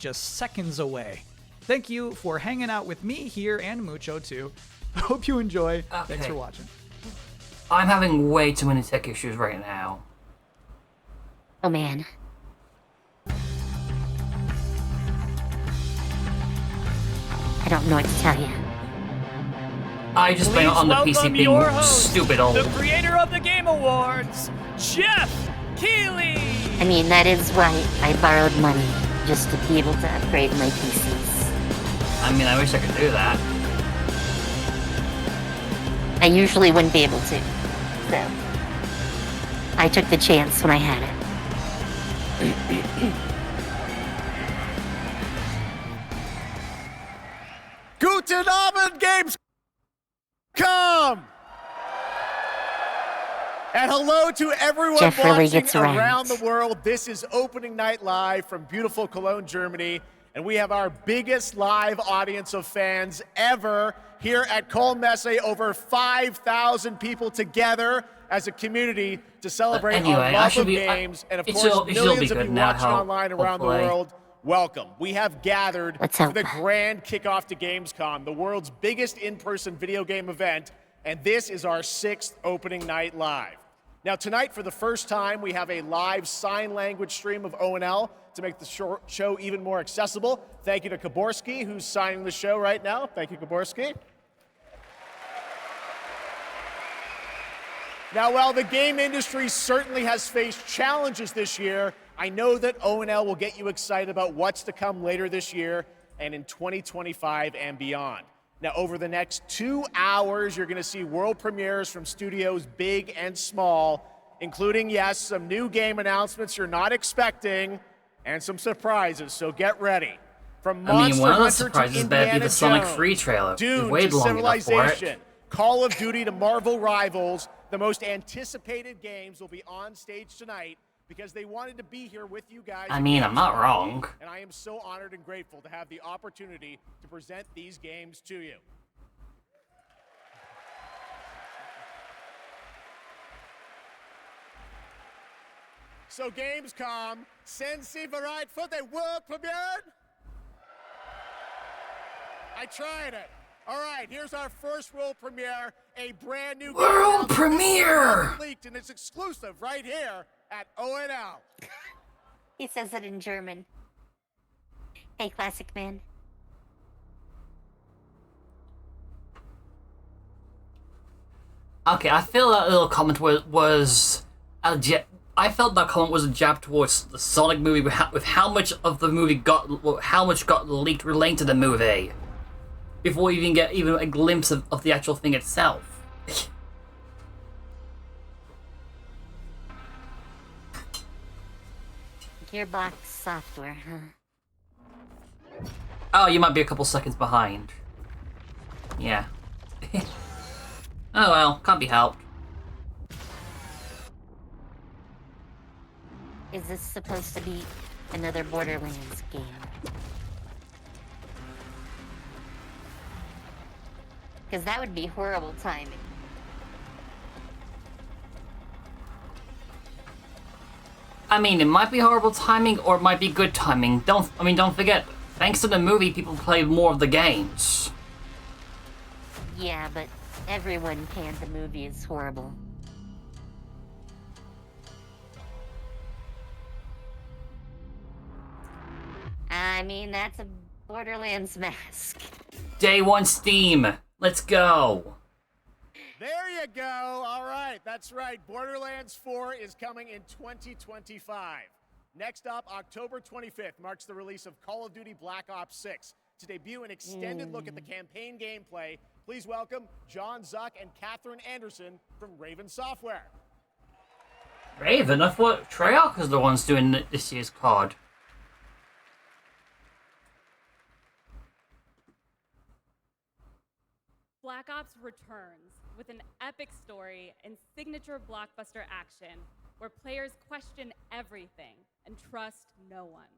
just seconds away. Thank you for hanging out with me here and Mucho too. I hope you enjoy. Okay. Thanks for watching. I'm having way too many tech issues right now. Oh man. I don't know what to tell you. I just blame it on the PC being host, stupid old. The creator of the Game Awards, Jeff Keighley! I mean, that is why I borrowed money, just to be able to upgrade my PCs. I mean, I wish I could do that. I usually wouldn't be able to, so I took the chance when I had it. Guten Abend, Gamescom! And hello to everyone Jeff really watching gets around the world. This is opening night live from beautiful Cologne, Germany. And we have our biggest live audience of fans ever here at Cologne Messe. Over 5,000 people together as a community to celebrate our love of games. And of course, millions of you watching online around the world. Welcome. We have gathered for the grand kickoff to Gamescom, the world's biggest in-person video game event, and this is our 6th opening night live. Now tonight, for the first time, we have a live sign language stream of O&L to make the show even more accessible. Thank you to Kaborski, who's signing the show right now. Thank you, Kaborski. Now, while the game industry certainly has faced challenges this year, I know that O&L will get you excited about what's to come later this year and in 2025 and beyond. Now, over the next 2 hours, you're going to see world premieres from studios big and small, including, yes, some new game announcements you're not expecting, and some surprises, so get ready. From Monster one of the Hunter surprises to better be Indiana the Sonic Jones, 3 trailer. Dune We've waited to long enough for it. Civilization, Call of Duty to Marvel Rivals, the most anticipated games will be on stage tonight because they wanted to be here with you guys. I mean, I'm not wrong. And I am so honored and grateful to have the opportunity to present these games to you. So Gamescom, Sensi bereit for the world premiere? I tried it. All right, here's our first world premiere, a brand new world premiere leaked, and it's exclusive right here at O&L. He says it in German. Hey, classic man. Okay, I feel that little comment was I felt that comment was a jab towards the Sonic movie with how much of the movie got leaked relating to the movie before we even get a glimpse of the actual thing itself. Gearbox software, huh? Oh, you might be a couple seconds behind. Yeah. Oh well, can't be helped. Is this supposed to be another Borderlands game? Because that would be horrible timing. I mean, it might be horrible timing or it might be good timing. Don't forget, thanks to the movie, people play more of the games. Yeah, but everyone panned the movie as horrible. I mean, that's a Borderlands mask. Day 1 Steam. Let's go. There you go. All right, that's right. Borderlands 4 is coming in 2025. Next up, October 25th marks the release of Call of Duty Black Ops 6. To debut an extended look at the campaign gameplay, please welcome John Zuck and Catherine Anderson from Raven Software. Raven? I thought Treyarch was the ones doing this year's COD. Black Ops returns with an epic story and signature blockbuster action where players question everything and trust no one.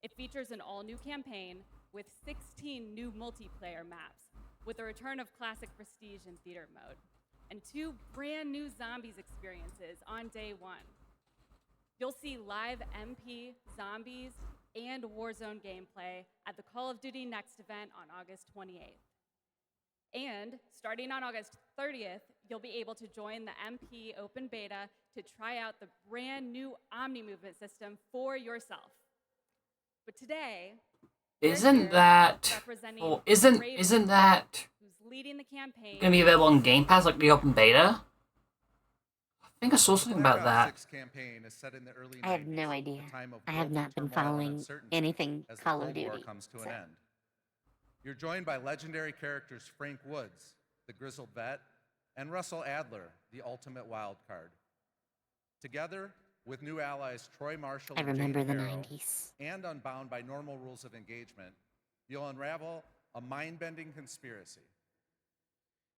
It features an all-new campaign with 16 new multiplayer maps, with the return of classic Prestige and Theater mode, and 2 brand new Zombies experiences on day 1. You'll see live MP, zombies, and Warzone gameplay at the Call of Duty Next event on August 28th. And starting on August 30th, you'll be able to join the MP Open Beta to try out the brand new Omni movement system for yourself. But today, Isn't that who's leading the campaign gonna be available on Game Pass like the open beta? I think I saw something about that. I have no idea. I have not been following anything Call of Duty. So. You're joined by legendary characters Frank Woods, the grizzled vet, and Russell Adler, the ultimate wild card. Together, with new allies Troy Marshall I and remember Jane the Farrow, 90s. and unbound by normal rules of engagement, you'll unravel a mind-bending conspiracy.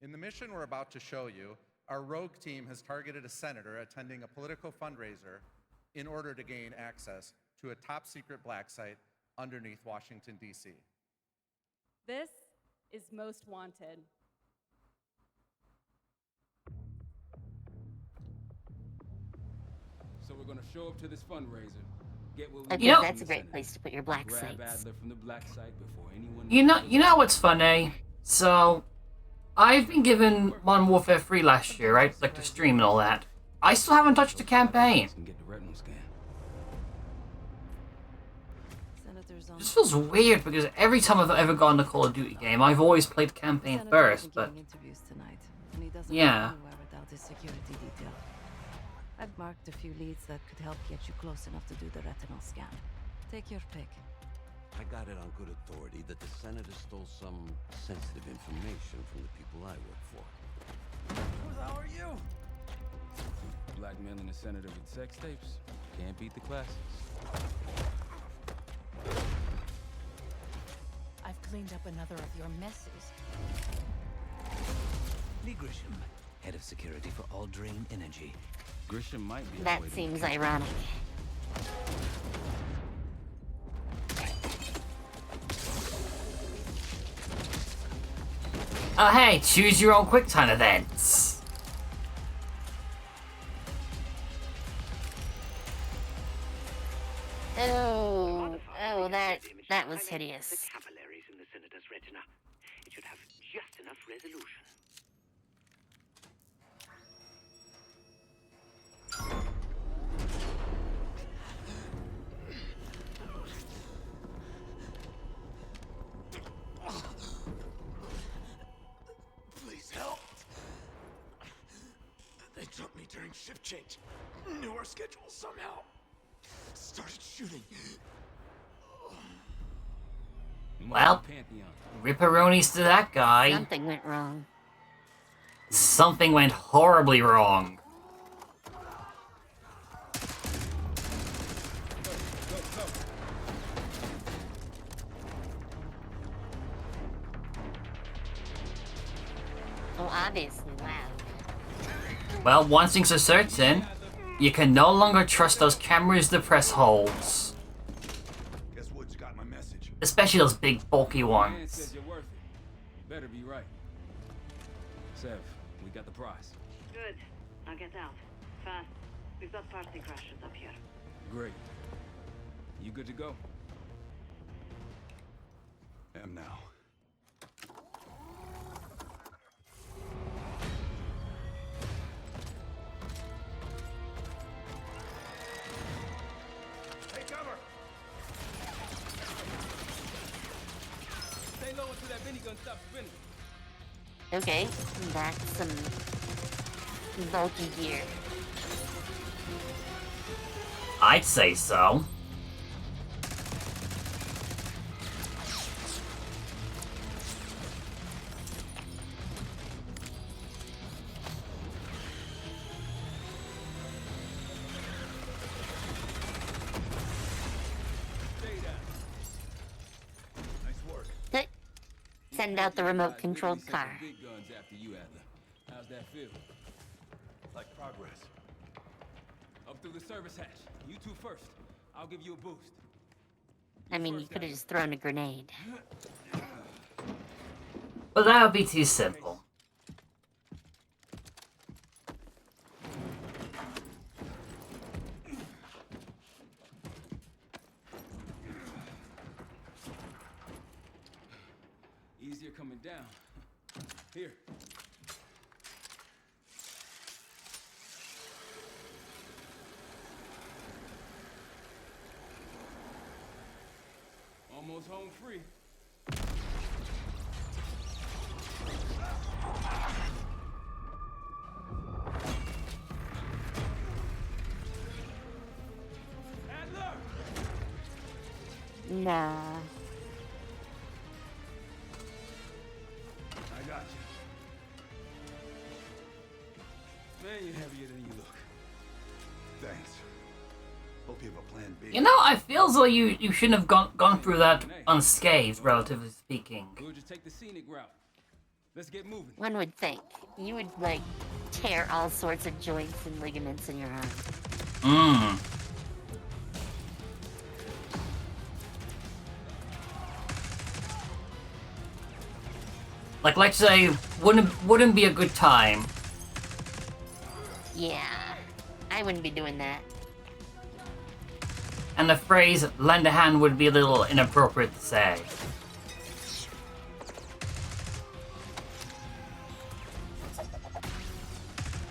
In the mission we're about to show you, our rogue team has targeted a senator attending a political fundraiser in order to gain access to a top-secret black site underneath Washington, D.C. This is Most Wanted. So we're gonna show up to this fundraiser. Get what we Okay, You know- that's a great place to put your black grab sites. Adler from the black site before anyone. You know what's funny? So, I've been given Modern Warfare 3 last year, right? Like the stream and all that. I still haven't touched the campaign. Can get the retinal scan. It just feels weird because every time I've ever gone to Call of Duty game, I've always played the campaign first, but yeah. I've marked a few leads that could help get you close enough to do the retinal scan. Take your pick. I got it on good authority that the senator stole some sensitive information from the people I work for. Who the hell are you? Blackmailing a senator with sex tapes. Can't beat the classics. I've cleaned up another of your messes. Lee Grisham, head of security for All Dream Energy. Grisham might be. That seems ironic. Oh hey, choose your own QuickTime events. Oh, that was hideous. The capillaries in the senator's retina. It should have just enough resolution. Please help. They took me during shift change. Knew our schedule somehow. Started shooting. Well, ripperonis to that guy. Something went wrong. Something went horribly wrong. Oh, obviously, wow. Well, one thing's for certain, you can no longer trust those cameras the press holds. Guess Woods got my message. Especially those big bulky Man ones. says you're worth it. Better be right. Sev, we got the prize. Good. Now get out. Fast. We've got party crashers up here. Great. You good to go? Am now. Take cover. Stay low until that minigun stops spinning. Okay, that's some bulky gear. I'd say so. Send out the remote-controlled car. Big guns after you, Adler. How's that feel? Like progress. Up through the service hatch. You two first. I'll give you a boost. I mean, you could have just thrown a grenade. But that would be too simple. easier coming down. Here. Almost home free. Nah. I got you. Man, you're heavier than you look. Thanks. Hope you have a plan B. You know, I feel as though you shouldn't have gone through that unscathed, relatively speaking. We'll just take the scenic route. Let's get moving. One would think. You would, like, tear all sorts of joints and ligaments in your arm. Mmm. Like, let's say, wouldn't be a good time. Yeah. I wouldn't be doing that. And the phrase, lend a hand, would be a little inappropriate to say.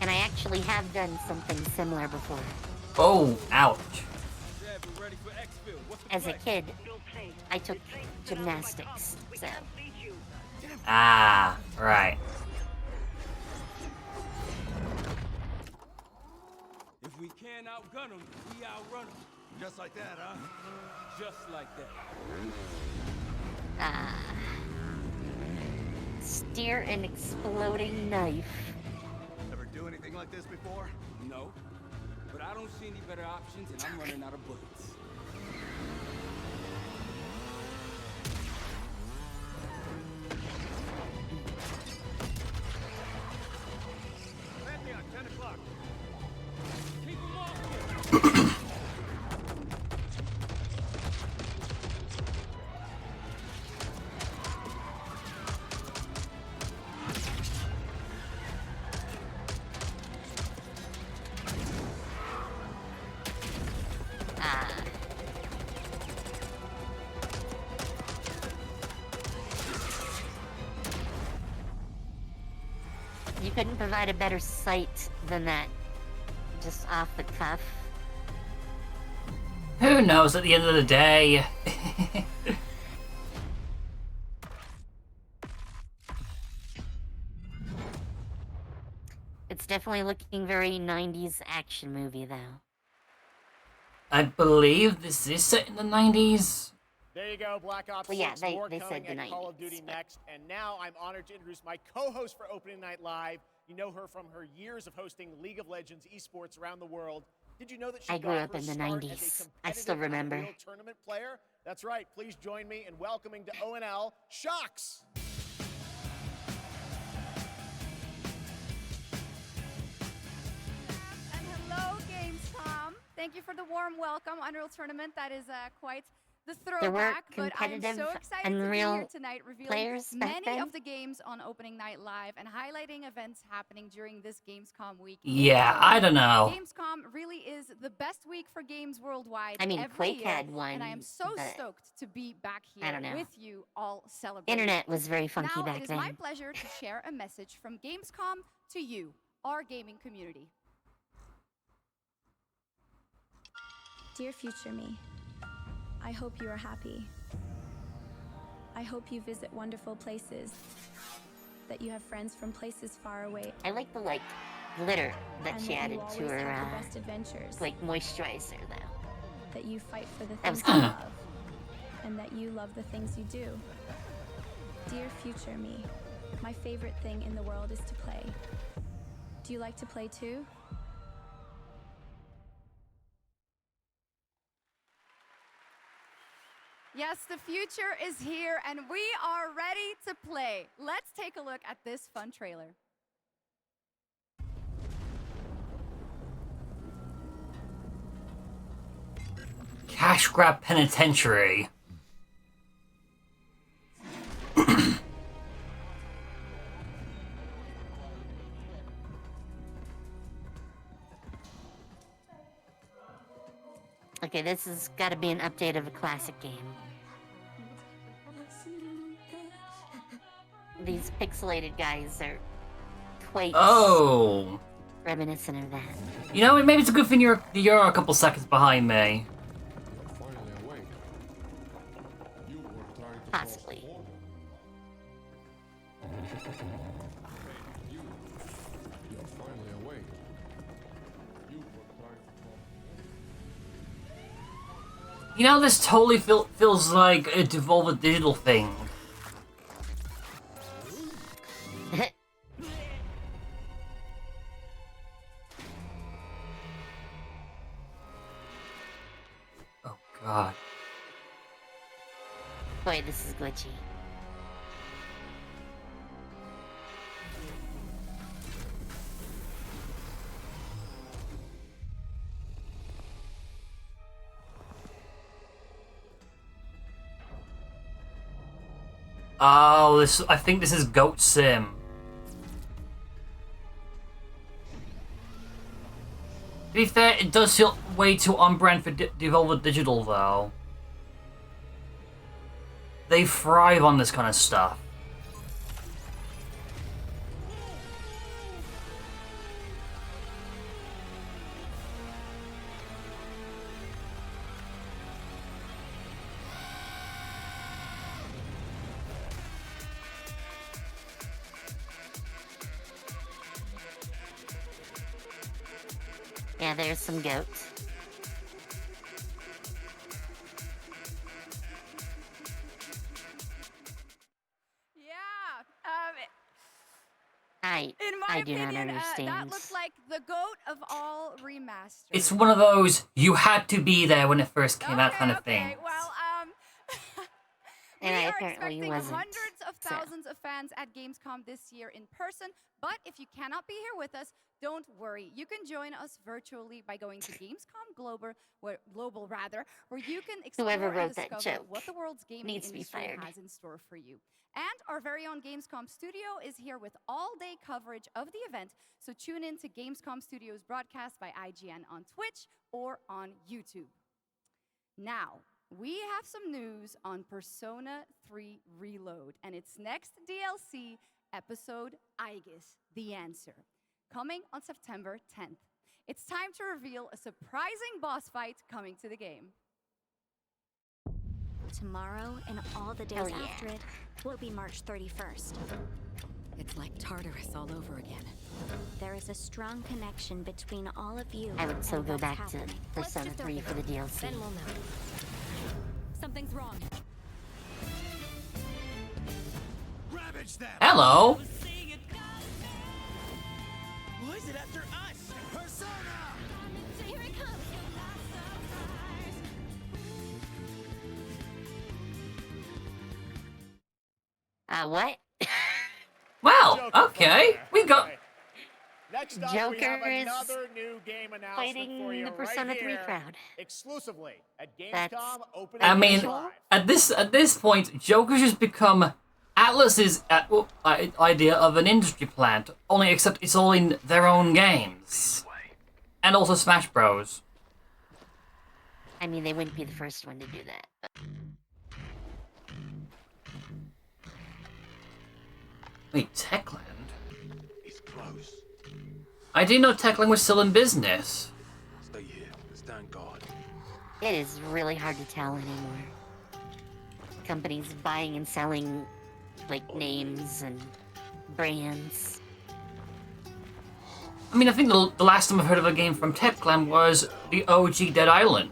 And I actually have done something similar before. Oh, ouch. As a kid, I took gymnastics, so... Ah, right. If we can't outgun them, we outrun them. Just like that, huh? Just like that. Steer an exploding knife. Ever do anything like this before? No, but I don't see any better options, and I'm running out of bullets. Land me on 10 o'clock. Keep them off. You couldn't provide a better sight than that. Just off the cuff. Who knows at the end of the day? It's definitely looking very 90s action movie, though. I believe this is set in the 90s. There you go, Black Ops 6, Well, yeah, more they coming said the at Call of 90s, Duty but- next. And now I'm honored to introduce my co-host for Opening Night Live. You know her from her years of hosting League of Legends esports around the world. Did you know that she I grew got up her in the start 90s. as a I still competitive remember. Unreal Tournament player? That's right. Please join me in welcoming to ONL, Shocks. And hello, Gamescom. Thank you for the warm welcome. Unreal Tournament, that is quite the There were throwback, but I'm competitive so excited to be Unreal here tonight, revealing players back many then? of the games on Opening Night Live and highlighting events happening during this Gamescom week. Yeah, I don't know. Gamescom really is the best week for games worldwide. I mean, every Quake year, had one, and I am so but stoked to be back I here don't know. with you all celebrating. Internet was very funky Now back it is then. my pleasure to share a message from Gamescom to you, our gaming community. Dear future me, I hope you are happy. I hope you visit wonderful places, that you have friends from places far away. I like the, glitter that and she that you added to always her, have the best adventures. moisturizer, though. That you fight for the That was things you cool. love, and that you love the things you do. Dear future me, my favorite thing in the world is to play. Do you like to play too? Yes, the future is here and we are ready to play. Let's take a look at this fun trailer. Cash Grab Penitentiary. Okay, this has got to be an update of a classic game. these pixelated guys are quite reminiscent of that. You know, maybe it's a good thing you're a couple seconds behind me. Possibly. You know, this totally feels like a Devolver Digital thing. Oh god. Boy, this is glitchy. Oh, I think this is Goat Sim. To be fair, it does feel way too on-brand for Devolver Digital, though. They thrive on this kind of stuff. Yeah, there's some goats. I do not understand. That looks like the goat of all remasters. It's one of those, you had to be there when it first came out kind of thing. Well, and we I are apparently expecting wasn't. hundreds of thousands of fans at Gamescom this year in person, but if you cannot be here with us, don't worry. You can join us virtually by going to Gamescom Global, where you can explore Whoever and wrote that discover joke what the world's gaming needs to be industry fired. has in store for you. And our very own Gamescom Studio is here with all-day coverage of the event, so tune in to Gamescom Studio's broadcast by IGN on Twitch or on YouTube. Now, we have some news on Persona 3 Reload and its next DLC episode, Aegis, The Answer, coming on September 10th. It's time to reveal a surprising boss fight coming to the game. Tomorrow and all the days Oh, yeah. after it will be March 31st. It's like Tartarus all over again. There is a strong connection between all of you. I would so and go what's back happening. to Persona 3 for the DLC. Then we'll know. Something's wrong. Ravage them! Hello! Why is it after us? Persona! Here it comes! What? Well, okay. We got... Next up, we have another new game announcement fighting for you the Persona right 3 here, crowd. exclusively at That's Gamescom opening I mean, live. at this point, Joker's just become Atlus's idea of an industry plant, only except it's all in their own games. And also Smash Bros. I mean, they wouldn't be the first one to do that. But... Wait, Techland? It's close. I didn't know Techland was still in business. Stay here. Stand guard. It is really hard to tell anymore. Companies buying and selling, like, names and brands. I mean, I think the last time I've heard of a game from Techland was the OG Dead Island.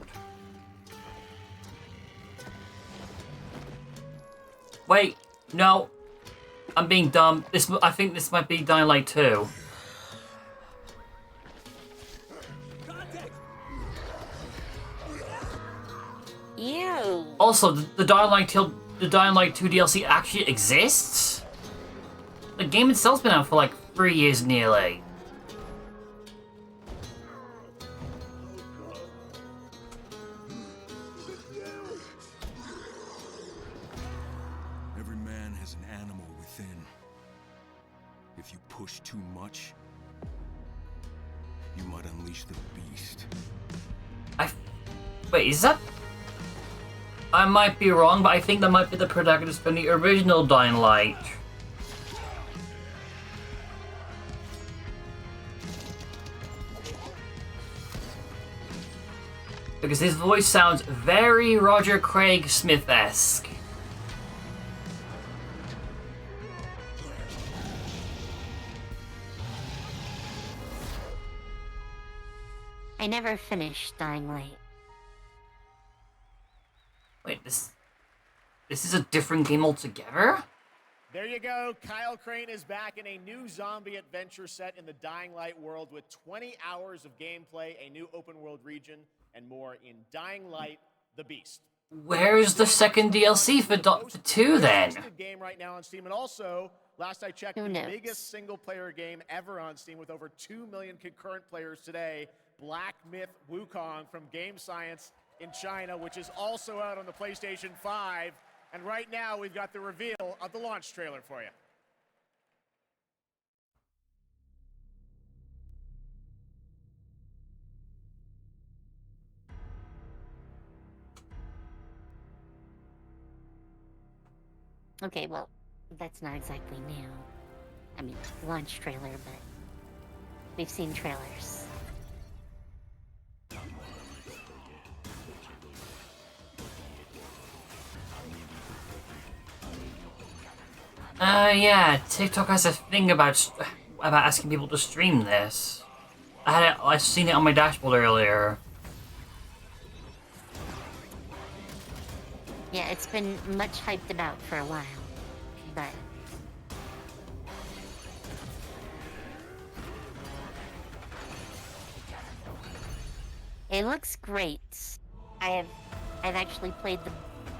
Wait, no. I'm being dumb. I think this might be Dying Light 2. Ew. Also, the Dying Light 2 DLC actually exists? The game itself's been out for like 3 years nearly. Every man has an animal within. If you push too much, you might unleash the beast. Wait, is that... I might be wrong, but I think that might be the protagonist from the original Dying Light. Because his voice sounds very Roger Craig Smith-esque. I never finished Dying Light. Wait, this is a different game altogether? There you go. Kyle Crane is back in a new zombie adventure set in the Dying Light world with 20 hours of gameplay, a new open world region, and more in Dying Light: The Beast. Where's the second DLC for Dota 2 then? Game right now on Steam, and also, last I checked, the biggest single-player game ever on Steam with over 2 million concurrent players today. Black Myth Wukong from Game Science in China, which is also out on the PlayStation 5. And right now, we've got the reveal of the launch trailer for you. Okay, well, that's not exactly new. I mean, launch trailer, but we've seen trailers. Yeah, TikTok has a thing about asking people to stream this. I seen it on my dashboard earlier. Yeah, it's been much hyped about for a while, but it looks great. I've actually played the,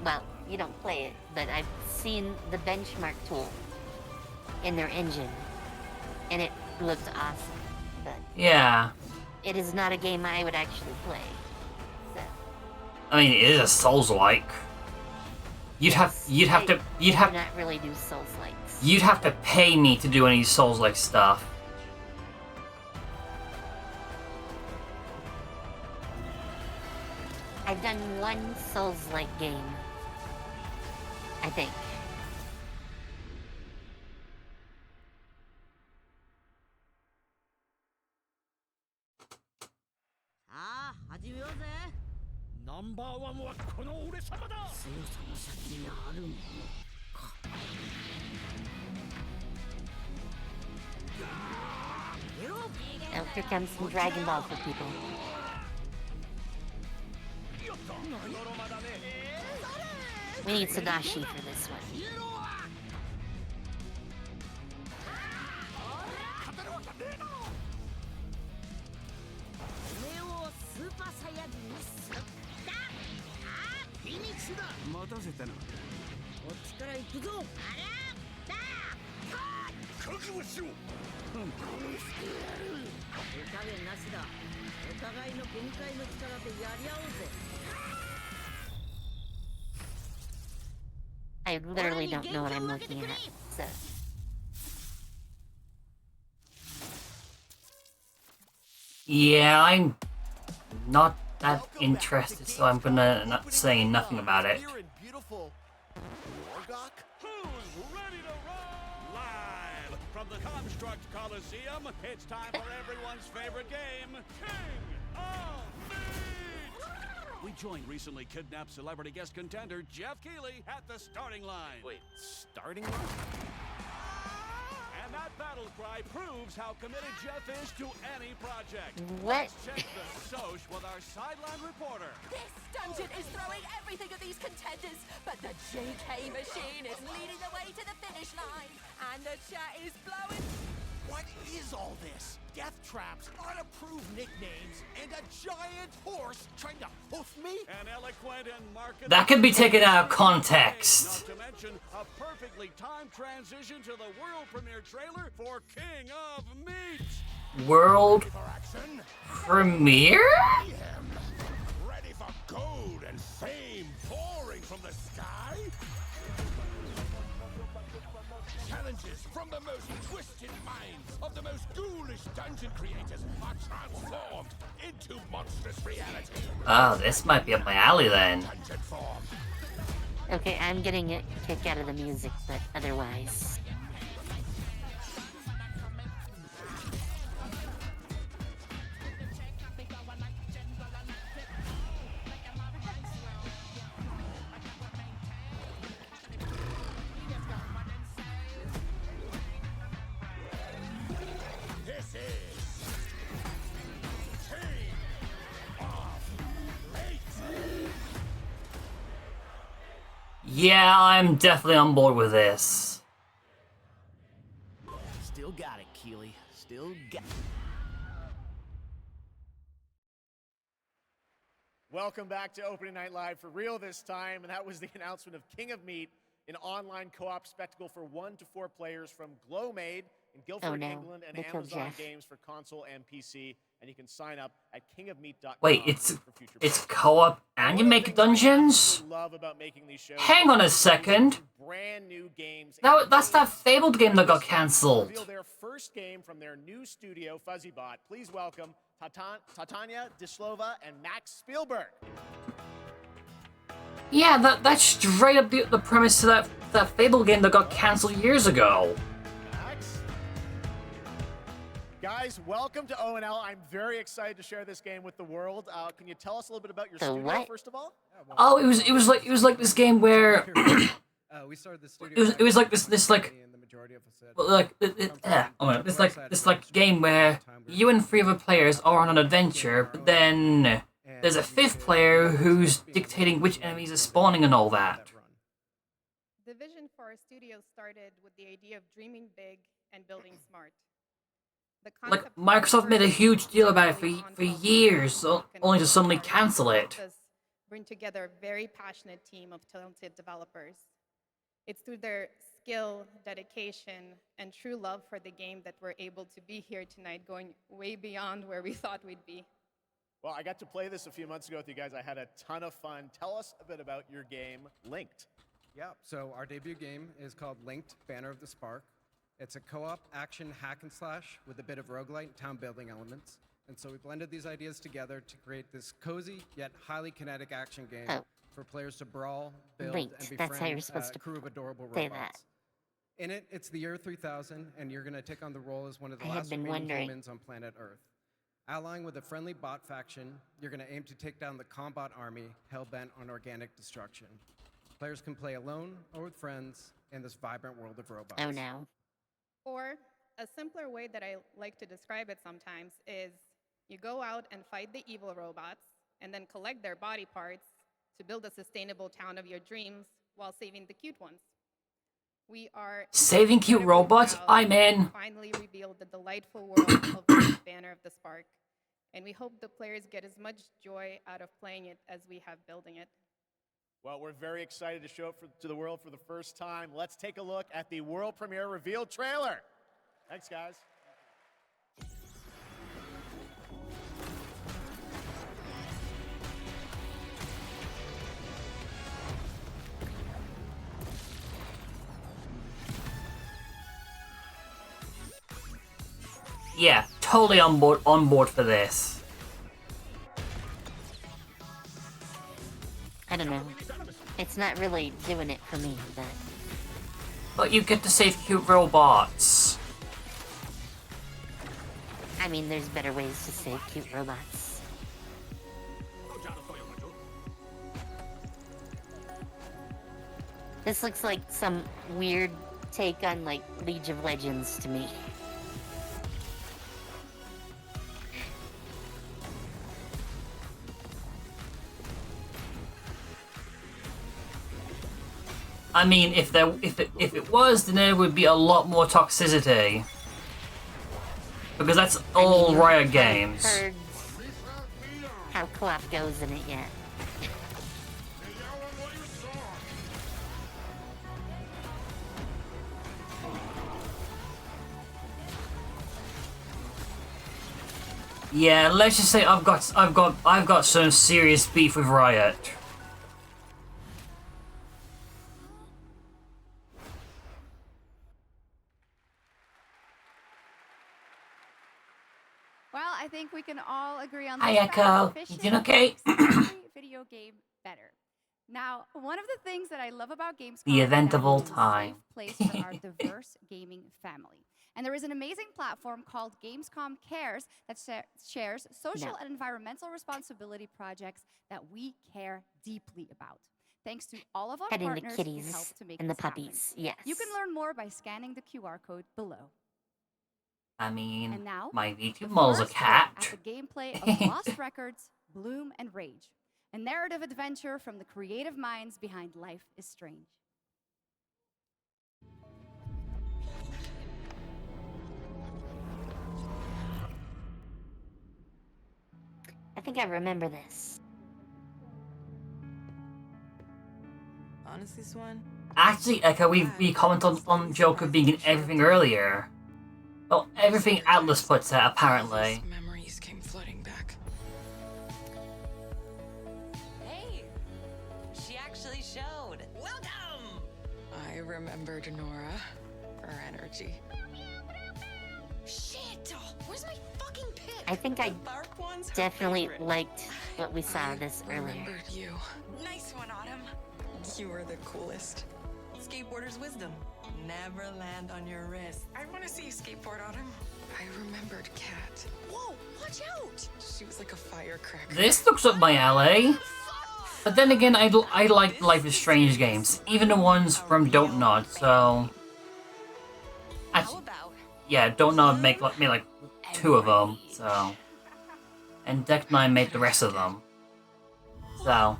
well, you don't play it, but I've seen the benchmark tool in their engine, and it looks awesome. But yeah, it is not a game I would actually play. So. I mean, it is a Souls-like. You'd have do not really do Souls-likes. You'd have to pay me to do any Souls-like stuff. I've done one Souls-like game, I think. Oh, here comes some Dragon Ball for people. We need Sadashi for this one. I literally don't know what I'm looking at, so. Yeah, I'm not that interested, so I'm gonna not say nothing about it. Who's ready to roll? Live from the Construct Coliseum, it's time for everyone's favorite game, King of Meat! We joined recently kidnapped celebrity guest contender Jeff Keighley at the starting line. Wait, starting line? And that battle cry proves how committed Jeff is to any project. What? Let's check the soch with our sideline reporter. This dungeon is throwing everything at these contenders, but the JK machine is leading the way to the finish line, and the chat is blowing. What is all this? Death traps, unapproved nicknames, and a giant horse trying to hoof me? An eloquent and marketing... That could be taken out of context. Not to mention a perfectly timed transition to the world premiere trailer for King of Meat. World premiere? Ready for gold and fame pouring from the sky? Challenges from the most twisted minds of the most ghoulish dungeon creators are transformed into monstrous reality. Oh, this might be up my alley then. Okay, I'm getting a kick out of the music, but otherwise. Yeah, I'm definitely on board with this. Still got it, Keely. Still got Welcome back to Opening Night Live for real this time, and that was the announcement of King of Meat, an online co-op spectacle for 1 to 4 players from Glowmade in Guildford, England, and Amazon Games for console and PC. And you can sign up at kingofmeat.com. Wait, it's co-op and you make dungeons? Hang on a second. Brand new games. That's that Fabled game that got cancelled. Reveal their first game from their new studio, FuzzyBot. Please welcome Tatania Dislova and Max Spielberg. Yeah, that's straight up the premise to that Fable game that got cancelled years ago. Guys, welcome to ONL. I'm very excited to share this game with the world. Can you tell us a little bit about your studio, first of all? Oh, it was like this game where we started the studio. it was like this game where you and 3 other players are on an adventure, but then there's a 5th player who's dictating which enemies are spawning and all that. The vision for our studio started with the idea of dreaming big and building smart. Like, Microsoft made a huge deal about it for years, only to suddenly cancel it. Bring together a very passionate team of talented developers. It's through their skill, dedication, and true love for the game that we're able to be here tonight, going way beyond where we thought we'd be. Well, I got to play this a few months ago with you guys. I had a ton of fun. Tell us a bit about your game, Linked. Yeah, so our debut game is called Linked, Banner of the Spark. It's a co-op action hack and slash with a bit of roguelite and town building elements. And so we blended these ideas together to create this cozy yet highly kinetic action game for players to brawl, build, and befriend a crew of adorable robots. In it, it's the year 3000, and you're going to take on the role as one of the last remaining humans on planet Earth. Allying with a friendly bot faction, you're going to aim to take down the Combot army hell-bent on organic destruction. Players can play alone or with friends in this vibrant world of robots. Oh no. Or a simpler way that I like to describe it sometimes is you go out and fight the evil robots and then collect their body parts to build a sustainable town of your dreams while saving the cute ones. We are saving cute robots? I'm in. Finally revealed the delightful world of the Banner of the Spark, and we hope the players get as much joy out of playing it as we have building it. Well, we're very excited to show it to the world for the first time. Let's take a look at the world premiere reveal trailer. Thanks, guys. Yeah, totally on board for this. I don't know. It's not really doing it for me, but... But you get to save cute robots. I mean, there's better ways to save cute robots. This looks like some weird take on, like, League of Legends to me. I mean, if it was, then there would be a lot more toxicity. Because that's all Riot Games. I haven't heard how co-op goes in it yet. Yeah, let's just say I've got some serious beef with Riot. Well, I think we can all agree on this. Hi, Echo. You doing okay? Video game better. Now, one of the things that I love about Gamescom The event of all is time. a safe place for our diverse gaming family. And there is an amazing platform called Gamescom Cares that shares social and environmental responsibility projects that we care deeply about. Thanks to all of our Petting the partners who kitties help to make and the this happen. puppies, yes. You can learn more by scanning the QR code below. I mean, And now, my the V2 Mole's a first look cat. at the gameplay of Lost Records, Bloom, and Rage. a narrative adventure from the creative minds behind Life is Strange. I think I remember this. Honestly, Swan. Actually, Echo, we commented on Joker being in everything earlier. Well, everything Atlas puts out, apparently. Memories came flooding back. Hey, she actually showed. Welcome. I remembered Nora, her energy. Shit! Where's my fucking pick? I think I Dark one's her definitely favorite. liked what we saw this earlier. Remembered you. Nice one, Autumn. You were the coolest. Skateboarder's wisdom. Never land on your wrist. I want to see you skateboard, Autumn. I remembered Kat. Whoa, watch out! She was like a firecracker. This looks up my alley. But then again, I like Life is Strange games, even the ones from Don't Nod. So, actually, yeah, Don't Nod made like 2 of them. So, and Deck 9 made the rest of them. So,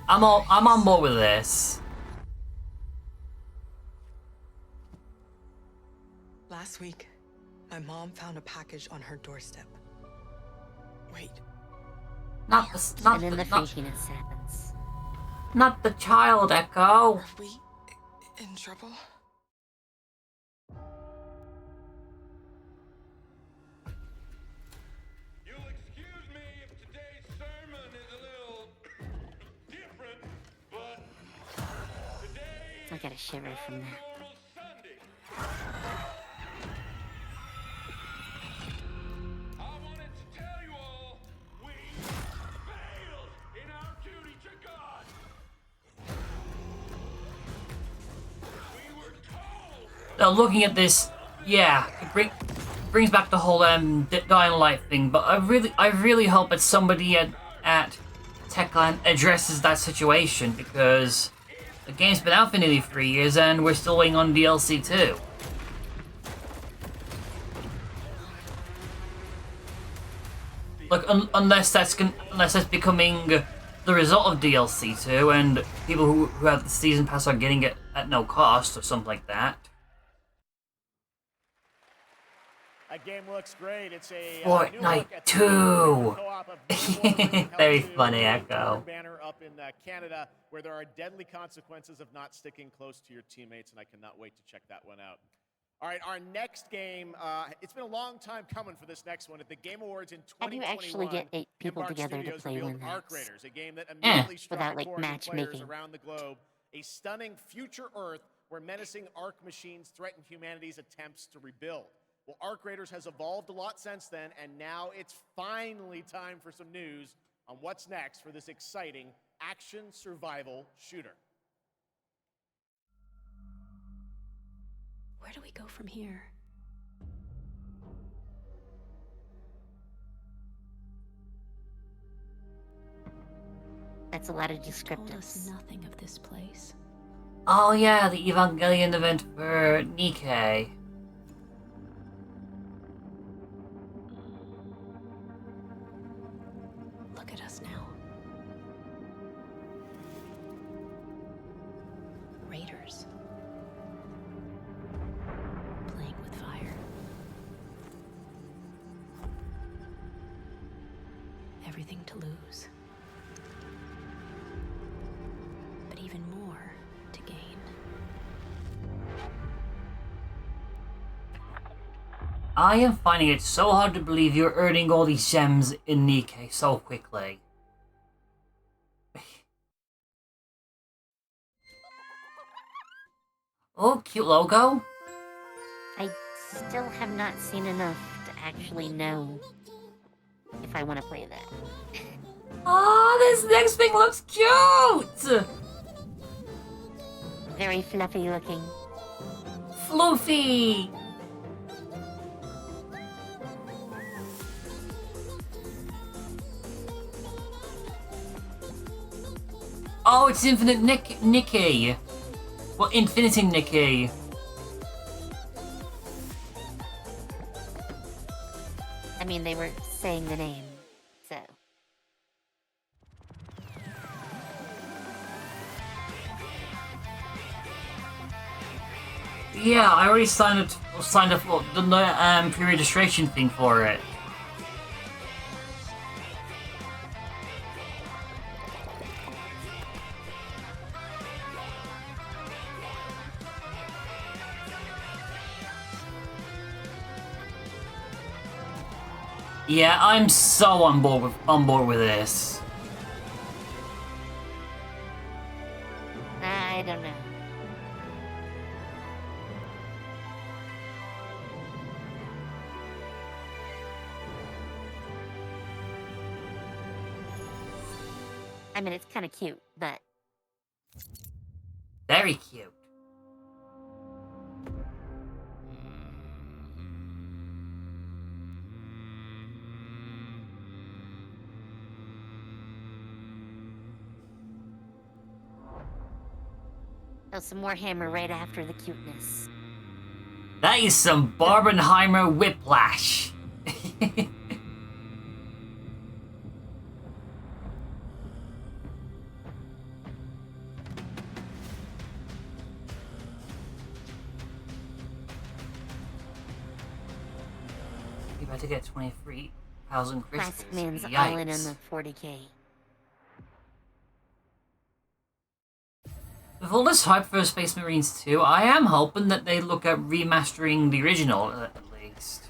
I'm on board with this. Last week, my mom found a package on her doorstep. Wait. Not And then the freakiness happens. Not the child, Echo. Are we in trouble? You'll excuse me if today's sermon is a little different, but today I got a shiver from that. I wanted to tell you all we failed in our duty to God. We were told. Now, looking at this, yeah, it brings back the whole Dying Light thing. But I really hope that somebody at Techland addresses that situation, because the game's been out for nearly 3 years and we're still waiting on DLC too. Like, unless that's becoming the result of DLC 2, and people who have the season pass are getting it at no cost or something like that. That game looks great. It's a Fortnite 2. Very funny, Echo. Banner up in Canada, where there are deadly consequences of not sticking close to your teammates, and I cannot wait to check that one out. All right, our next game, it's been a long time coming for this next one. At the Game Awards in 2021, How do you actually get 8 people Embark together to Studios play revealed one Arc that's Raiders, a game that immediately struck without like chords with players matchmaking? around the globe. A stunning future Earth where menacing Arc machines threaten humanity's attempts to rebuild. Well, Arc Raiders has evolved a lot since then, and now it's finally time for some news on what's next for this exciting action survival shooter. Where do we go from here? That's a lot of You've told us descriptives. nothing of this place. Oh yeah, the Evangelion event for Nikkei. Look at us now. Raiders. Playing with fire. Everything to lose. But even more to gain. I am finding it so hard to believe you're earning all these gems in Nikkei so quickly. Oh, cute logo. I still have not seen enough to actually know if I want to play that. Oh, this next thing looks cute! Very fluffy looking. Floofy! Oh, it's Infinite Nikki. Well, Infinity Nikki. I mean, they were saying the name, so. Yeah, I already signed up for the pre-registration thing for it. Yeah, I'm so on board with this. I don't know. I mean, it's kind of cute, but... Very cute. Oh, some more hammer right after the cuteness. That is some Barbenheimer whiplash. You about to get 23,000 crystals. Classic man's Yikes. all in on the 40k. With all this hype for Space Marines 2, I am hoping that they look at remastering the original, at least.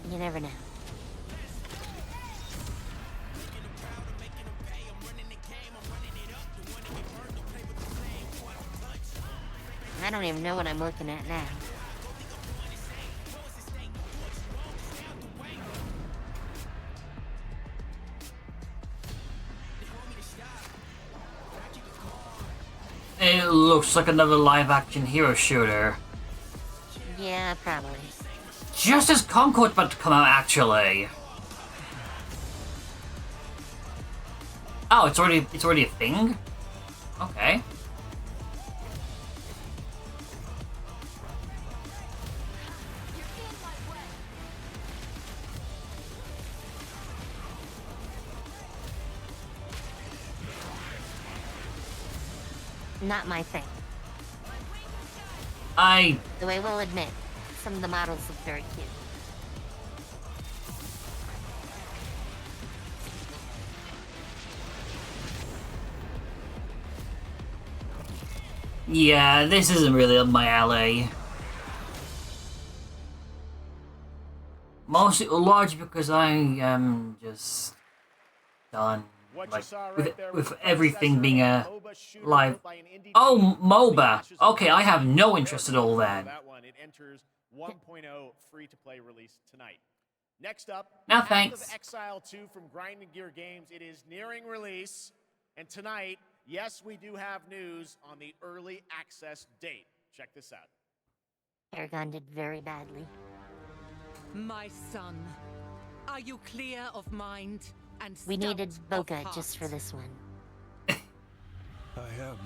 You never know. I don't even know what I'm looking at now. It looks like another live-action hero shooter. Yeah, probably. Just as Concord's about to come out, actually. Oh, it's already a thing? Okay. Not my thing. Though I will admit, some of the models look very cute. Yeah, this isn't really up my alley. Mostly, largely because I am just done. Like, with everything being a live... Oh, MOBA! Okay, I have no interest at all then. That one, it enters 1.0 free-to-play release tonight. Next up, No, Path thanks. of Exile 2 from Grinding Gear Games. It is nearing release, and tonight, yes, we do have news on the early access date. Check this out. Paragon did very badly. My son, are you clear of mind and We needed stout of Boca heart? just for this one. I am.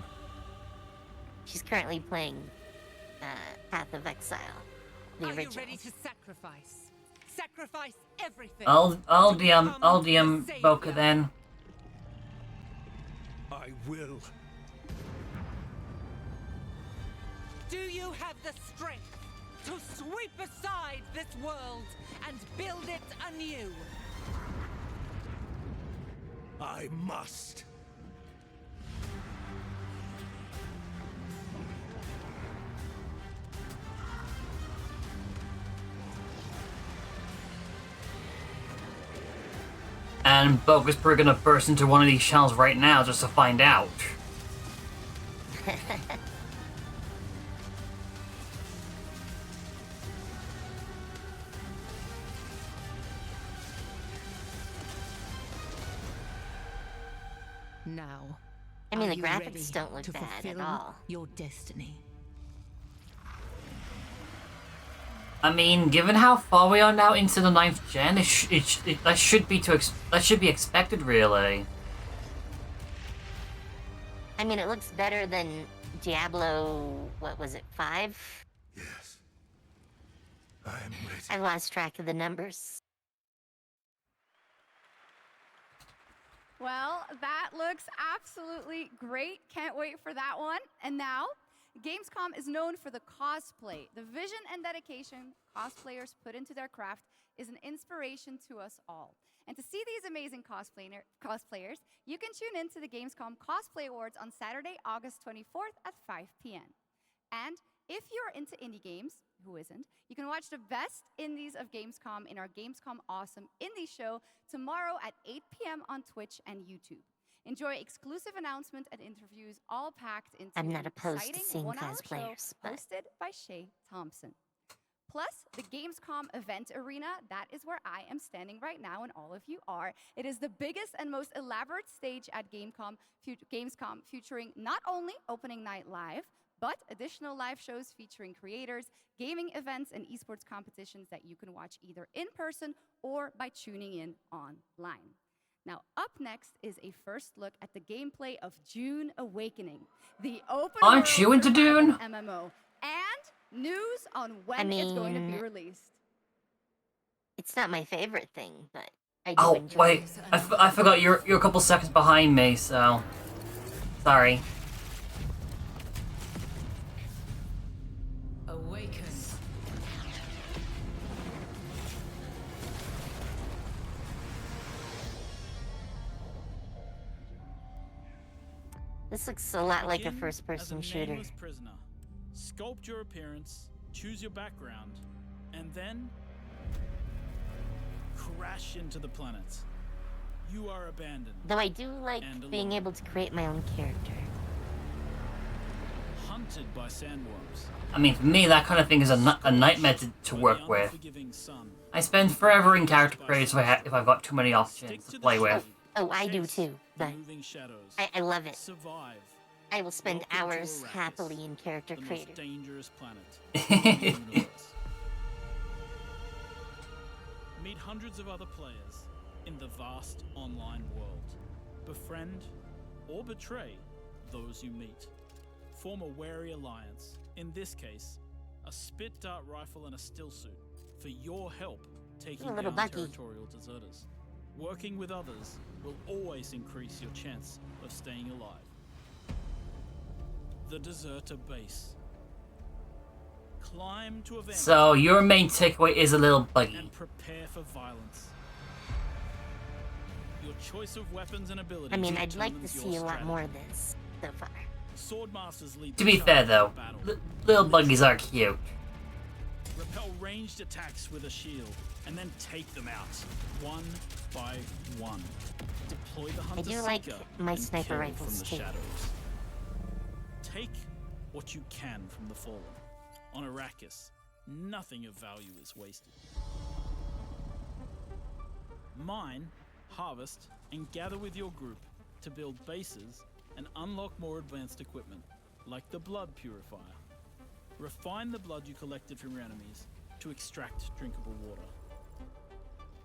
She's currently playing Path of Exile, the Are you original. ready to sacrifice? Sacrifice everything. I'll DM Boca then. I will. Do you have the strength to sweep aside this world and build it anew? I must. And Boca's probably gonna burst into one of these channels right now just to find out. Now, I mean, are the you graphics ready don't look to bad at fulfill all. your destiny? I mean, given how far we are now into the 9th gen, that should be expected, really. I mean, it looks better than Diablo, what was it, 5? Yes. I am ready. I lost track of the numbers. Well, that looks absolutely great. Can't wait for that one. And now, Gamescom is known for the cosplay. The vision and dedication cosplayers put into their craft is an inspiration to us all. And to see these amazing cosplayers, you can tune in to the Gamescom Cosplay Awards on Saturday, August 24th at 5 p.m. And if you're into indie games, who isn't, you can watch the best indies of Gamescom in our Gamescom Awesome Indie Show tomorrow at 8 p.m. on Twitch and YouTube. Enjoy exclusive announcements and interviews all packed into I'm not an opposed to exciting seeing one-hour show cosplayers, but hosted by Shay Thompson. Plus, the Gamescom event arena, that is where I am standing right now and all of you are. It is the biggest and most elaborate stage at Gamescom, featuring not only opening night live, but additional live shows featuring creators, gaming events, and esports competitions that you can watch either in person or by tuning in online. Now, up next is a first look at the gameplay of Dune Awakening, the open Aren't you into Dune? MMO, and news on when it's going to be released. It's not my favorite thing, but I do Oh, enjoy wait. it. I forgot you're a couple seconds behind me, so... Sorry. Awaken. This looks a lot like a Begin first-person as a shooter. nameless prisoner. Sculpt your appearance, choose your background, and then crash into the planet. You are abandoned. Though I do like and being alone. able to create my own character. Hunted by sandworms. I mean, for me, that kind of thing is a nightmare to work with. I spend forever in character creators if I've got too many options to play with. Oh, I do too, but I love it. Survive. I will spend hours happily in character The creator. most dangerous planet in the universe. Meet hundreds of other players in the vast online world. Befriend or betray those you meet. Form a wary alliance. In this case, a spit dart rifle and a still suit for your help taking little down Bucky. territorial deserters. Working with others will always increase your chance of staying alive. The Deserter Base. Climb to a vantage So, your main takeaway is a little buggy. and prepare for violence. Your choice of weapons and abilities. I mean, I'd like to determines see your a lot strategy. more of this so far. Swordmasters lead To the be charge fair, in though, battle. little buggies are cute. Repel ranged attacks with a shield, and then take them out, one by one. Deploy the Hunter do like Seeker my and sniper kill rifles, from the too. shadows. Take what you can from the Fallen. On Arrakis, nothing of value is wasted. Mine, harvest, and gather with your group to build bases and unlock more advanced equipment, like the Blood Purifier. Refine the blood you collected from your enemies to extract drinkable water.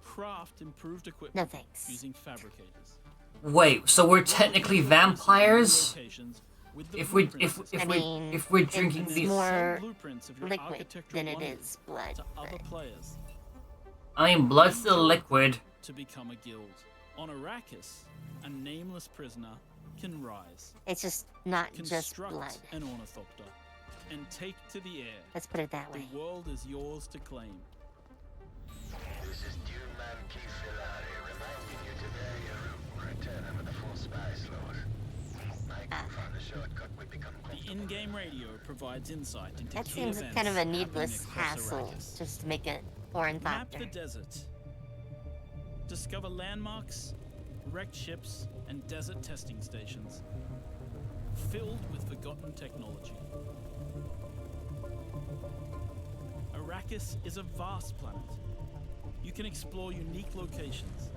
Craft improved equipment No thanks. using fabricators. Wait, so we're technically vampires? Locations with the If we're blueprints if we're drinking it's these, more blueprints of your liquid architectural than it wonders is blood. to other but- players. I mean, blood's still liquid. To become a guild. On Arrakis, a nameless prisoner can rise, It's just not just construct blood. an ornithopter, and take to the air. Let's put it that way. The world is yours to claim. This is Duneman Keith Filari reminding you to vary your route. Return with the full spy slot. Mike found a shortcut we become The in-game radio provides insight into That key seems events kind of a happening needless across hassle Arrakis. just to make it Map the ornithopter. desert. Discover landmarks, wrecked ships, and desert testing stations filled with forgotten technology. Arrakis is a vast planet. You can explore unique locations,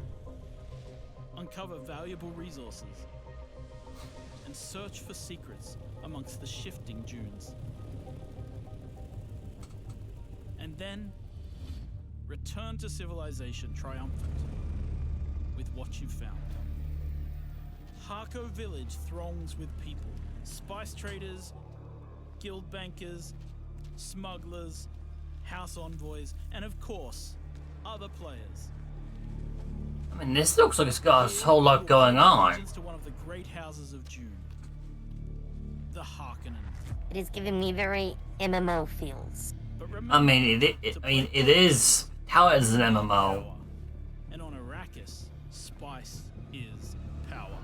uncover valuable resources, and search for secrets amongst the shifting dunes. And then return to civilization triumphant with what you found. Harko village throngs with people, spice traders, guild bankers, smugglers, house envoys, and of course, other players. I mean, this looks like it's got a whole lot going on. To one of the great houses of June, the Harkonnen. It is giving me very MMO feels. I mean, it is how it is an MMO. And on Arrakis, spice is power.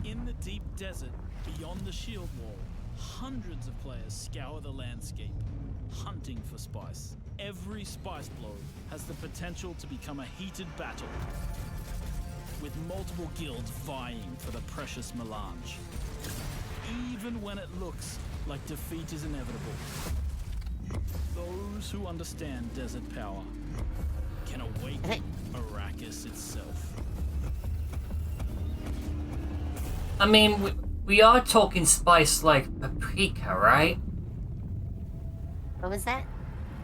In the deep desert beyond the shield wall, hundreds of players scour the landscape, hunting for spice. Every spice blow has the potential to become a heated battle, with multiple guilds vying for the precious melange. Even when it looks like defeat is inevitable, those who understand desert power can awaken Arrakis itself. I mean, we are talking spice like paprika, right? What was that?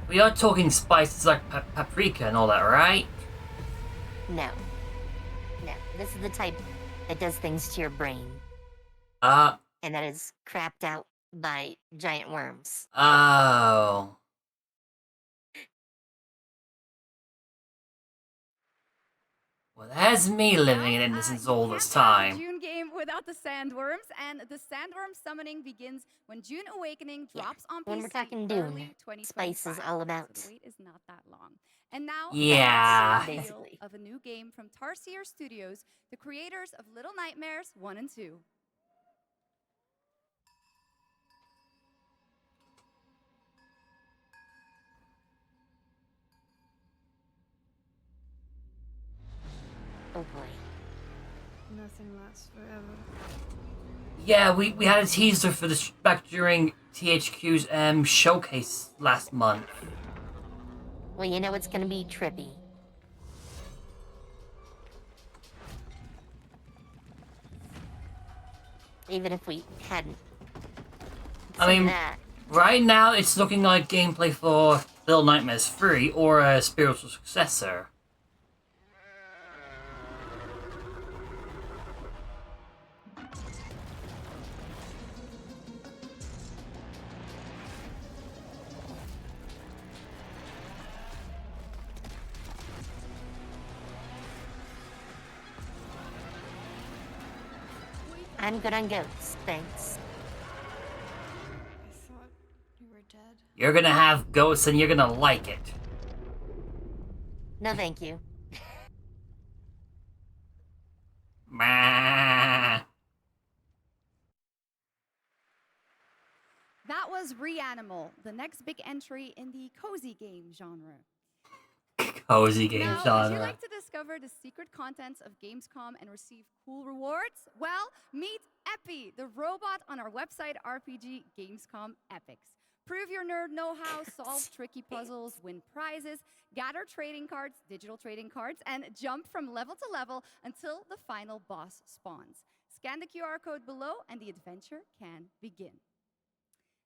We are talking spices like paprika and all that, right? No. No. This is the type that does things to your brain. And that is crapped out by giant worms. Oh. Well, that's me living in innocence all this time. June game without the sandworms, and the sandworm summoning begins when June Awakening drops on PC. When we're talking early Dune, spice is all about. So the wait is not that long. And now, yeah, that's the reveal of a new game from Tarsier Studios, the creators of Little Nightmares 1 and 2. Oh boy. Nothing lasts forever. Yeah, we had a teaser for this back during THQ's showcase last month. Well, you know it's gonna be trippy. Even if we hadn't. I mean, right now it's looking like gameplay for Little Nightmares 3 or a spiritual successor. I'm good on goats, thanks. I thought you were dead. You're gonna have ghosts and you're gonna like it. No, thank you. Bah. That was Reanimal, the next big entry in the cozy game genre. Cozy game now, genre. Would you like to discover the secret contents of Gamescom and receive cool rewards? Well, meet Epi, the robot on our website RPG Gamescom Epics. Prove your nerd know-how, solve tricky puzzles, win prizes, gather trading cards, digital trading cards, and jump from level to level until the final boss spawns. Scan the QR code below and the adventure can begin.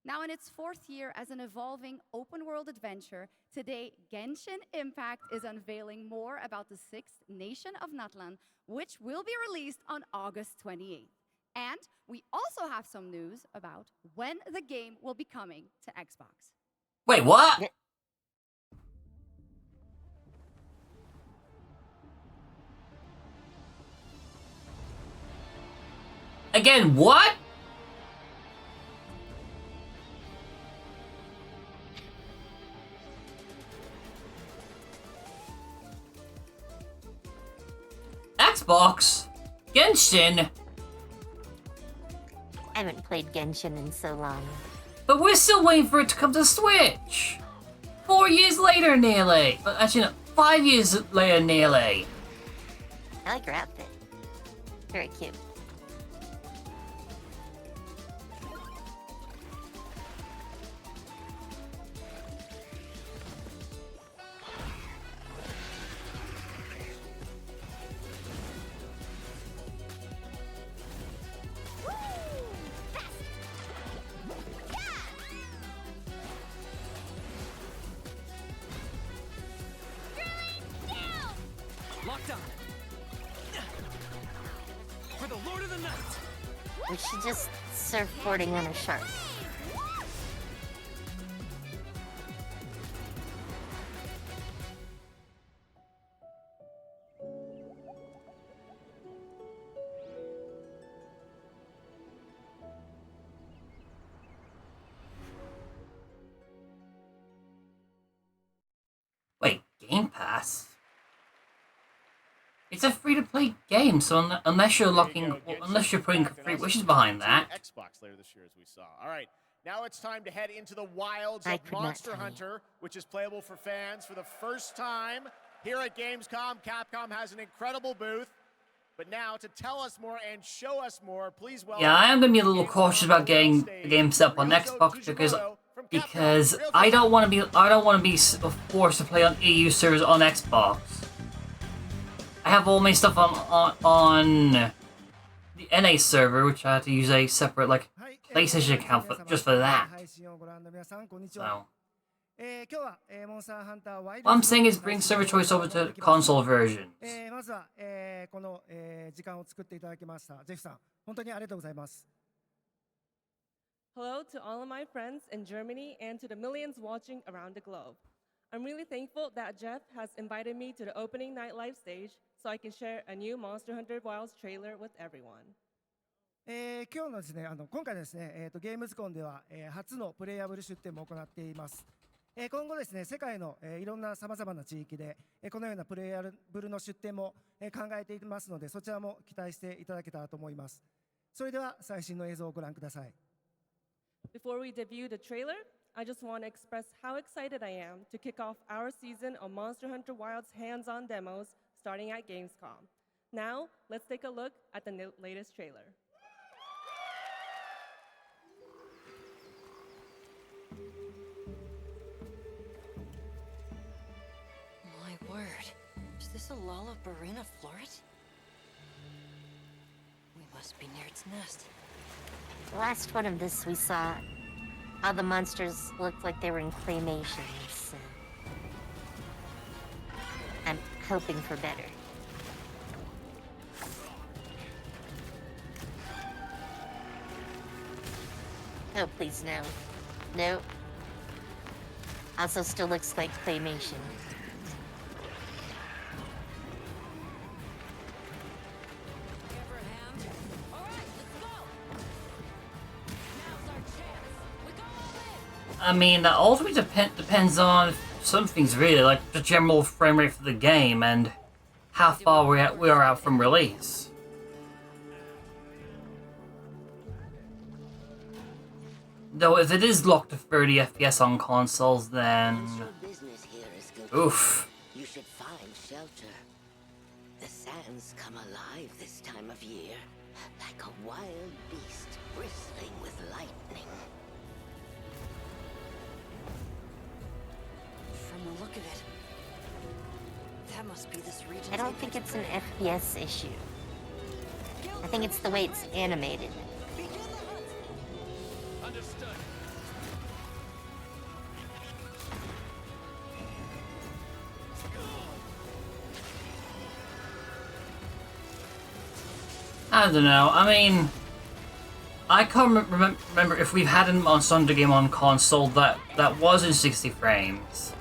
Now in its 4th year as an evolving open-world adventure, today Genshin Impact is unveiling more about the 6th nation of Natlan, which will be released on August 28th. And we also have some news about when the game will be coming to Xbox. Wait, what? Again, what? Xbox? Genshin? I haven't played Genshin in so long. But we're still waiting for it to come to Switch! 4 years later, nearly! Actually, no, 5 years later, nearly. I like your outfit. Very cute. Locked on. For the Lord of the Night. We should just surfboarding on a shark. game, so unless you're unless you're putting free wishes behind that. Xbox later this year, as we saw. All right, now it's time to head into the wilds I of could not Monster tell you. Hunter, which is playable for fans for the first time here at Gamescom. Capcom has an incredible booth. But now, to tell us more and show us more, please welcome... Yeah, I am going to be a little cautious about getting the game set up on Xbox because I don't want to be forced to play on EU servers on Xbox. I have all my stuff on the NA server, which I had to use a separate PlayStation account just for that. So what I'm saying is bring server choice over to console versions. Hello to all of my friends in Germany and to the millions watching around the globe. I'm really thankful that Jeff has invited me to the opening night live stage so I can share a new Monster Hunter Wilds trailer with everyone. 今日のですね、今回ですね、ゲームズコンでは、初のプレイヤブル出展も行っています。今後ですね、世界の、いろんな様々な地域で、このようなプレイヤブルの出展も、考えていますので、そちらも期待していただけたらと思います。それでは最新の映像をご覧ください。Before we debut the trailer, I just want to express how excited I am to kick off our season of Monster Hunter Wilds hands-on demos starting at Gamescom. Now, let's take a look at the latest trailer. My word, is this a Lollabarina floret? We must be near its nest. The last one of this we saw, all the monsters looked like they were in claymation, so I'm hoping for better. Oh, please, no. No. Also still looks like claymation. I mean, that ultimately depends on some things, really, like the general frame rate for the game and how far we are out from release. Though, if it is locked to 30 FPS on consoles, then oof. You should find shelter. The sands come alive this time of year, like a wild beast bristling with lightning. From the look of it, that must be this region's I don't think it's an FPS issue. I think it's the way it's animated. Understood. I don't know. I mean, I can't remember if we've had a Monster Hunter game on console that was in 60 frames.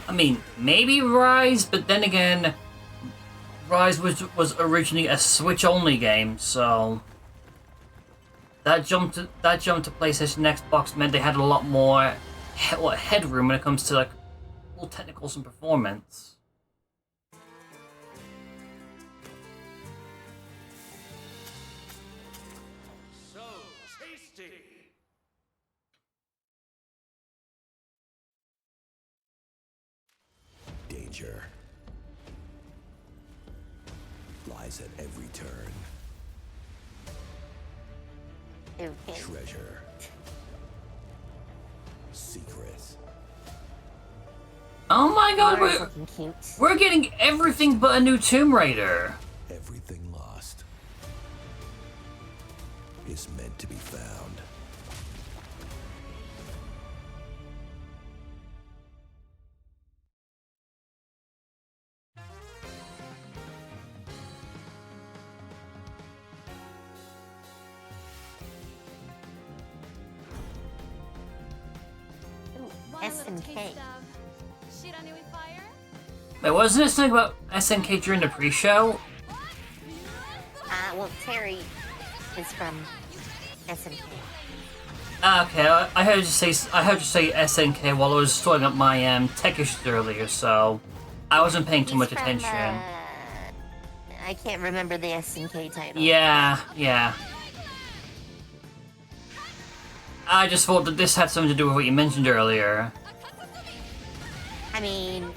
I mean, maybe Rise, but then again, Rise was originally a Switch-only game, so that jump to PlayStation and Xbox meant they had a lot more headroom when it comes to full technicals and performance. So tasty. Danger lies at every turn. Okay. Treasure. Secret. Oh my god, we're getting everything but a new Tomb Raider. Everything lost is meant to be found. SNK. Wait, wasn't it something about SNK during the pre-show? Well, Terry is from SNK. Okay, I heard you say SNK while I was sorting up my tech issues earlier, so I wasn't paying too much attention. I can't remember the SNK title. Yeah. I just thought that this had something to do with what you mentioned earlier. I mean,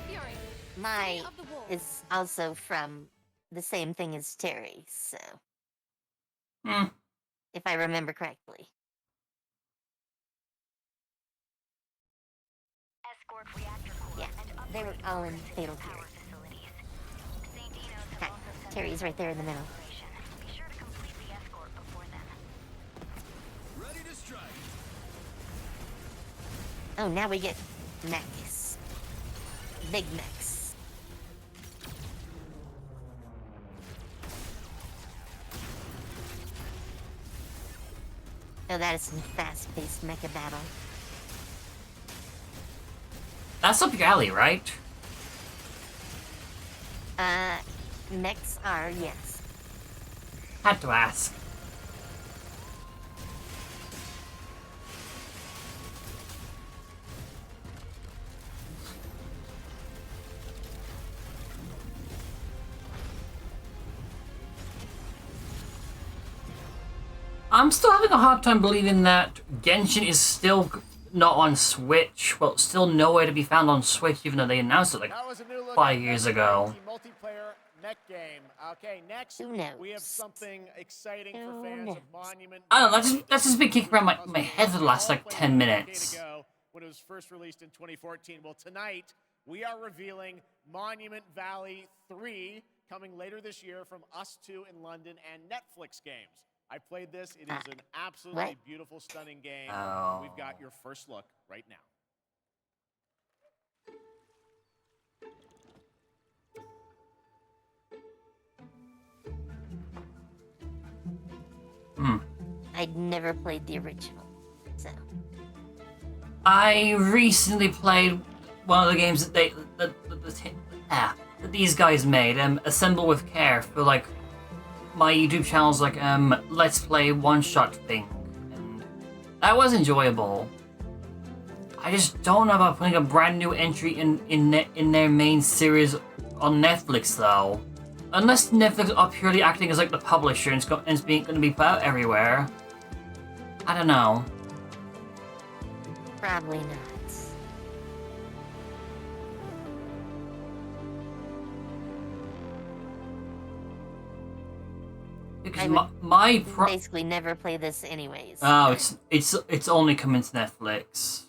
my is also from the same thing as Terry, so. If I remember correctly. Yeah, they were all in Fatal Fury. Okay, Terry's right there in the middle. Oh, now we get mechs. Big mechs. Oh, that is some fast-paced mecha battle. That's up your alley, right? Mechs are, yes. Had to ask. I'm still having a hard time believing that Genshin is still not on Switch. Well, still nowhere to be found on Switch, even though they announced it like 5 years ago. Multiplayer mech game. Okay, next we have something exciting for fans of Monument. I don't know, that's just been kicking around my head for the last like 10 minutes. When it was first released in 2014. Well, tonight we are revealing Monument Valley 3 coming later this year from Us 2 in London and Netflix games. I played this. It is an absolutely beautiful, stunning game. Oh. We've got your first look right now. I'd never played the original, so. I recently played one of the games that that these guys made, Assemble with Care, for like my YouTube channel's like Let's Play one-shot thing, and that was enjoyable. I just don't know about putting a brand new entry in their main series on Netflix though. Unless Netflix are purely acting as like the publisher and it's going to be put out everywhere. I don't know. Probably not. Because my basically never play this anyways. Oh, it's only coming to Netflix.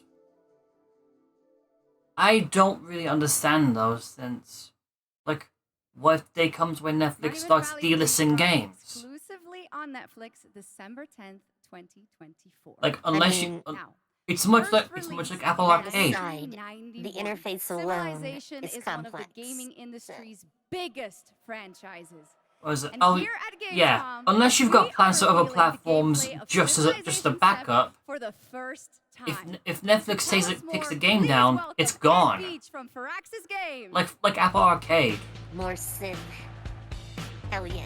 I don't really understand those since, like, what if they comes when Netflix starts delisting games? Exclusively on Netflix, December 10th, 2024. Like, unless it's much like Apple Arcade. The interface alone Civilization is one complex. of the gaming industry's biggest franchises. Was it? And Oh, here at Gamescom, yeah. Unless you've got plans for other platforms, just a backup. For the first time. If Netflix takes the game down, it's gone. From Firaxis Games. Like Apple Arcade. More Civ. Hell yeah.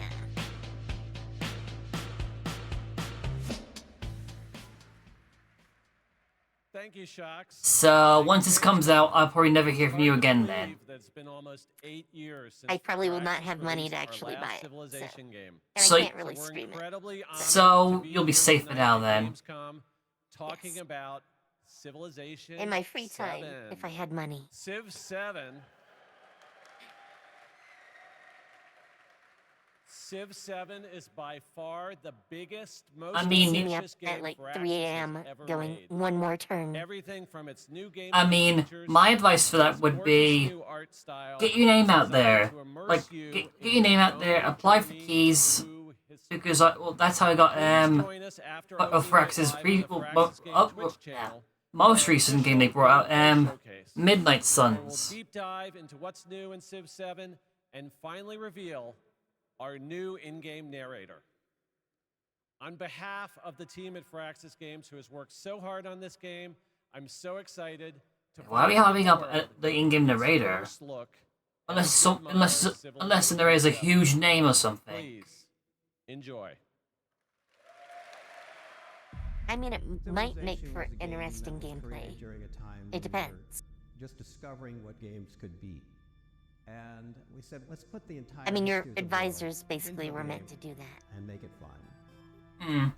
Thank you, Shocks. So once this comes out, I'll probably never hear from you again then. It's been almost 8 years since I probably will not have money to actually buy it. Civilization game. And I can't really stream it. So you'll be safe for now then. Talking about Civilization in my free time, 7. if I had money. Civ 7. Civ 7 is by far the biggest, most ambitious game at like Firaxis 3 a.m. has ever going made. one more turn. Everything from its new game My advice for that would be get your name out there. Like get your name out there, apply for keys. Because that's how I got Firaxis most recent game they brought out, Midnight Suns. We'll deep dive into what's new in Civ 7 and finally reveal our new in-game narrator. On behalf of the team at Firaxis Games who has worked so hard on this game, I'm so excited to Why are we having up the in-game narrator? Unless there is a huge name or something. Please enjoy. I mean, it might make Civilization for was a game that interesting was gameplay. created during a time It when we depends. were just discovering what games could be. And we said, let's put the entire I mean, your history of the world advisors basically into a were meant game to do that. and make it fun.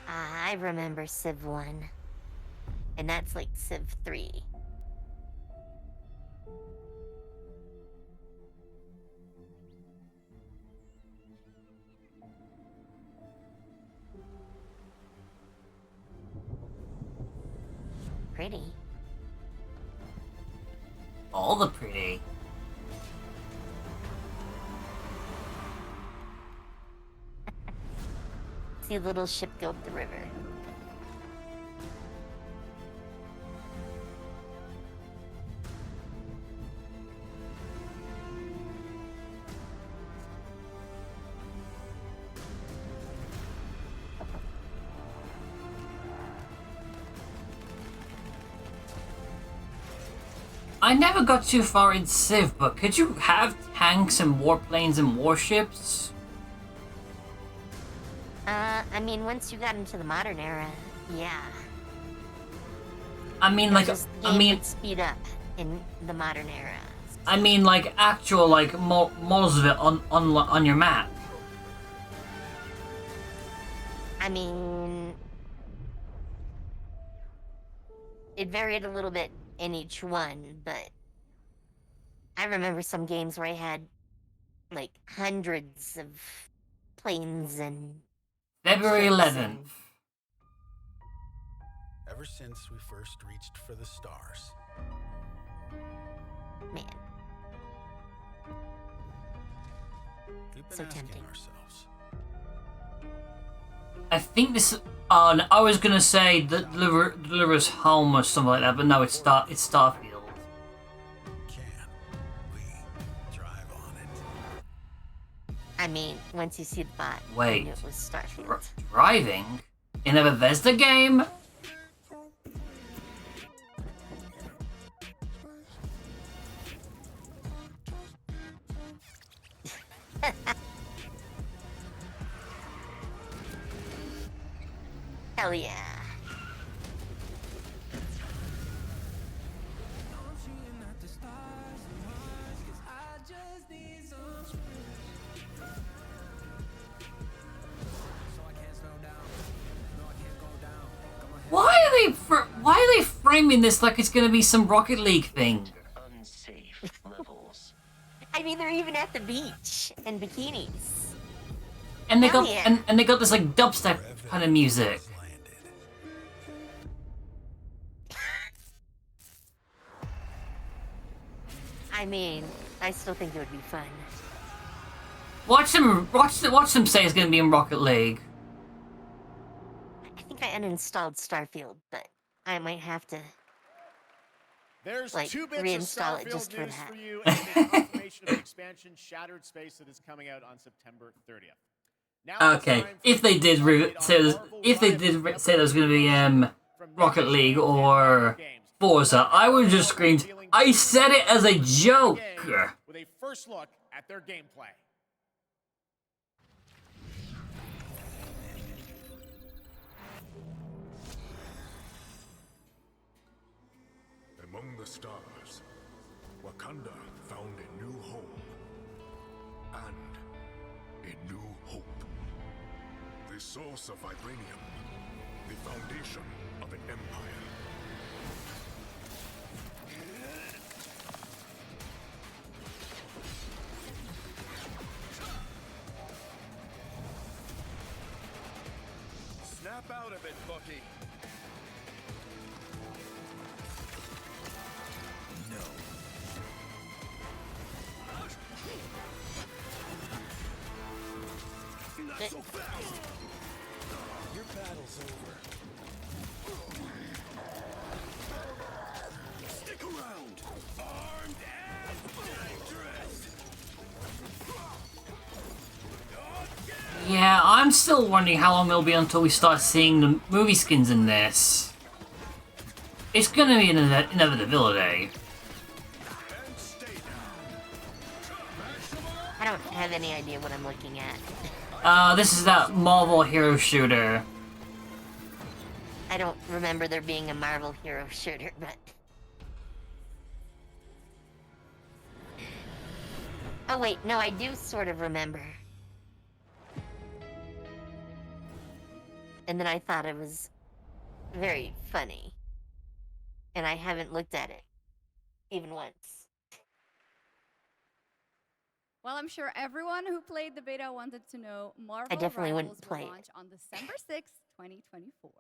I remember Civ 1. And that's like Civ 3. Pretty. All the pretty. See a little ship go up the river. I never got too far in Civ, but could you have tanks and warplanes and warships? I mean, once you got into the modern era, yeah. I mean, like, Just the game would speed up in the modern era. I mean, like, actual, like, models of it on your map. I mean, it varied a little bit in each one, but I remember some games where I had like hundreds of planes and February ships 11th. and- Ever since we first reached for the stars. Man, We've been so asking tempting. ourselves. I think this. I was gonna say delivers home or something like that, but no, it's Starfield. I mean, once you see the bot, you Wait. knew it was Starfield. Driving in a Bethesda game? Hell yeah. Why are they framing this like it's gonna be some Rocket League thing? Unsafe levels. I mean, they're even at the beach in bikinis. And they Hell got yeah. and they got this like dubstep kind of music. I mean, I still think it would be fun. Watch them say it's gonna be in Rocket League. I think I uninstalled Starfield, but I might have to There's like 2 bits of reinstall it Starfield just for news that. for you, and a confirmation of the expansion Shattered Space that is coming out on September 30th. Now it's Okay, time for if they did say there was gonna be Rocket League or Forza, I would just screamed, I said it as a joke. with a first look at their gameplay. Among the stars, Wakanda found a new home and a new hope. The source of vibranium, the foundation of an empire. Snap out of it, Bucky. Not so fast! Your battle's over. Stick around! Armed and dangerous! Yeah, I'm still wondering how long it'll be until we start seeing the movie skins in this. It's gonna be an inevitability. I don't have any idea what I'm looking at. This is that Marvel hero shooter. I don't remember there being a Marvel hero shooter, but... Oh wait, no, I do sort of remember. And then I thought it was very funny. And I haven't looked at it, even once. Well, I'm sure everyone who played the beta wanted to know Marvel I definitely Rivals wouldn't will play it. launch on December 6th, 2024.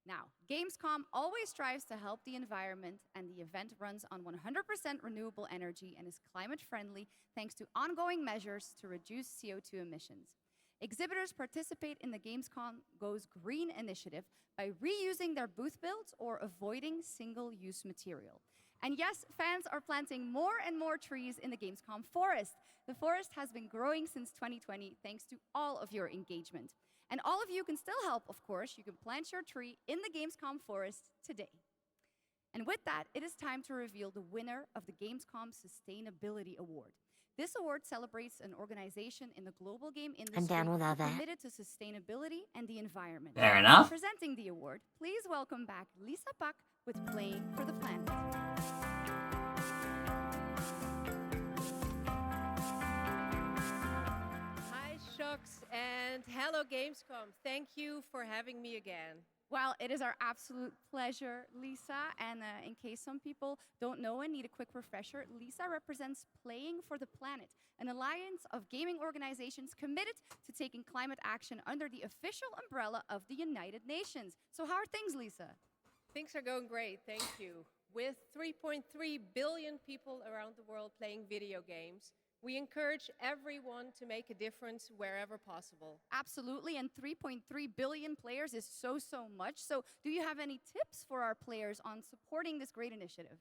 Now, Gamescom always strives to help the environment, and the event runs on 100% renewable energy and is climate friendly thanks to ongoing measures to reduce CO2 emissions. Exhibitors participate in the Gamescom Goes Green initiative by reusing their booth builds or avoiding single-use material. And yes, fans are planting more and more trees in the Gamescom forest. The forest has been growing since 2020 thanks to all of your engagement. And all of you can still help, of course. You can plant your tree in the Gamescom forest today. And with that, it is time to reveal the winner of the Gamescom Sustainability Award. This award celebrates an organization in the global game industry down with all that. committed to sustainability and the environment. Fair enough. Presenting the award, please welcome back Lisa Pak with Playing for the Planet. Hi, Shux, and hello, Gamescom. Thank you for having me again. Well, it is our absolute pleasure, Lisa. And in case some people don't know and need a quick refresher, Lisa represents Playing for the Planet, an alliance of gaming organizations committed to taking climate action under the official umbrella of the United Nations. So how are things, Lisa? Things are going great, thank you. With 3.3 billion people around the world playing video games, we encourage everyone to make a difference wherever possible. Absolutely, and 3.3 billion players is so much. So do you have any tips for our players on supporting this great initiative?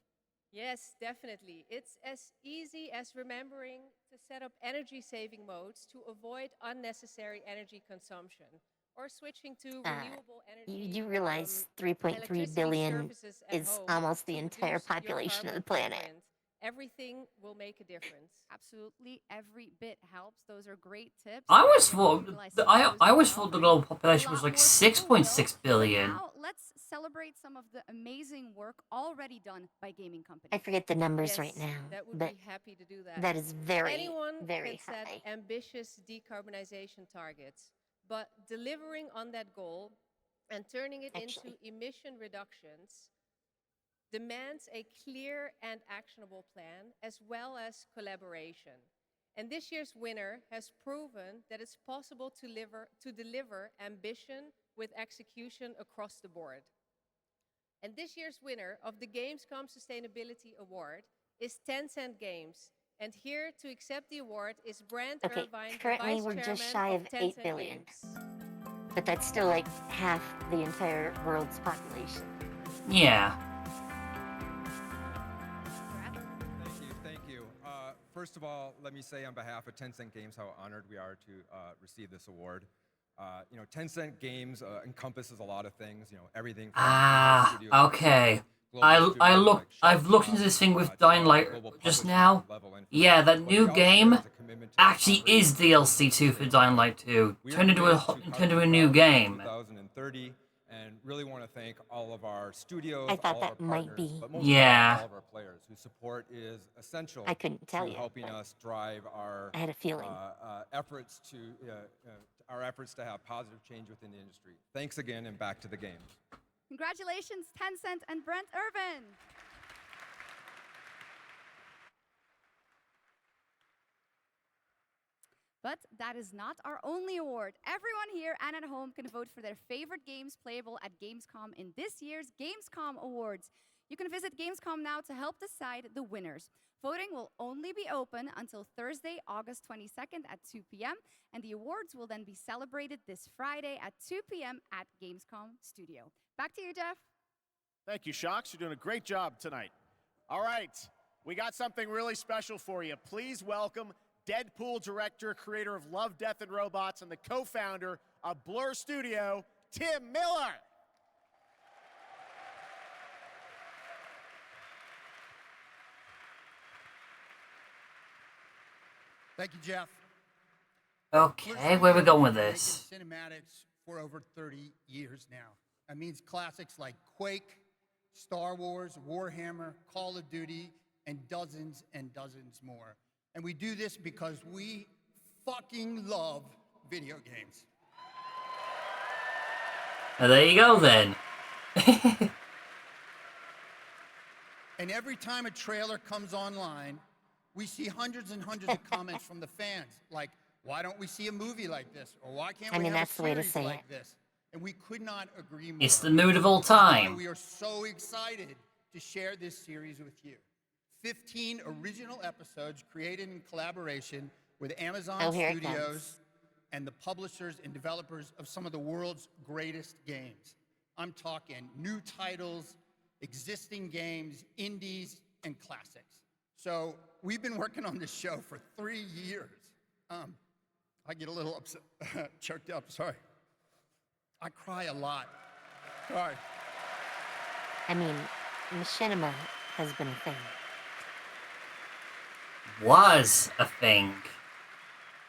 Yes, definitely. It's as easy as remembering to set up energy-saving modes to avoid unnecessary energy consumption, or switching to renewable energy. You realize 3.3 billion is almost the entire population of the planet. Everything will make a difference. Absolutely, every bit helps. Those are great tips. I always thought the global population was like 6.6 billion. Now, let's celebrate some of the amazing work already done by gaming companies. I forget the numbers right now, That would but be happy to do that. that is very, Anyone very can set high. ambitious decarbonization targets, but delivering on that goal and turning it into emission reductions demands a clear and actionable plan, as well as collaboration. And this year's winner has proven that it's possible to deliver ambition with execution across the board. And this year's winner of the Gamescom Sustainability Award is Tencent Games. And here to accept the award is Brent Irvine, currently Vice we're Chairman just shy of 8 Tencent billion. Games. But that's still like half the entire world's population. Yeah. Thank you. First of all, let me say on behalf of Tencent Games how honored we are to receive this award. Tencent Games encompasses a lot of things. Everything. From Okay. I've looked into this thing with Dying Light just now. Yeah, that new game actually is DLC 2 for Dying Light 2. Turned into a new game. 2030, and really want to thank all of our studios, I thought all that of our might partners, be. but most Yeah. of all of our players whose support is essential I couldn't tell to you, helping but us drive our I had a feeling. efforts to have positive change within the industry. Thanks again, and back to the game. Congratulations, Tencent and Brent Irvin. But that is not our only award. Everyone here and at home can vote for their favorite games playable at Gamescom in this year's Gamescom Awards. You can visit Gamescom now to help decide the winners. Voting will only be open until Thursday, August 22nd at 2 p.m., and the awards will then be celebrated this Friday at 2 p.m. at Gamescom Studio. Back to you, Jeff. Thank you, Shox. You're doing a great job tonight. All right, we got something really special for you. Please welcome Deadpool director, creator of Love, Death, and Robots, and the co-founder of Blur Studio, Tim Miller. Thank you, Jeff. Okay, where are we going with this? Making cinematics for over 30 years now. That means classics like Quake, Star Wars, Warhammer, Call of Duty, and dozens more. And we do this because we fucking love video games. Well, there you go then. And every time a trailer comes online, we see hundreds and hundreds of comments from the fans, like, why don't we see a movie like this? Or why can't we have that's a the way to series say like it. this? And we could not agree more. It's the mood of all That's why time. we are so excited to share this series with you. 15 original episodes created in collaboration with Amazon Here it Studios comes. and the publishers and developers of some of the world's greatest games. I'm talking new titles, existing games, indies, and classics. So we've been working on this show for 3 years. I get a little upset, choked up, sorry. I cry a lot. Sorry. I mean, machinima has been a thing. Was a thing.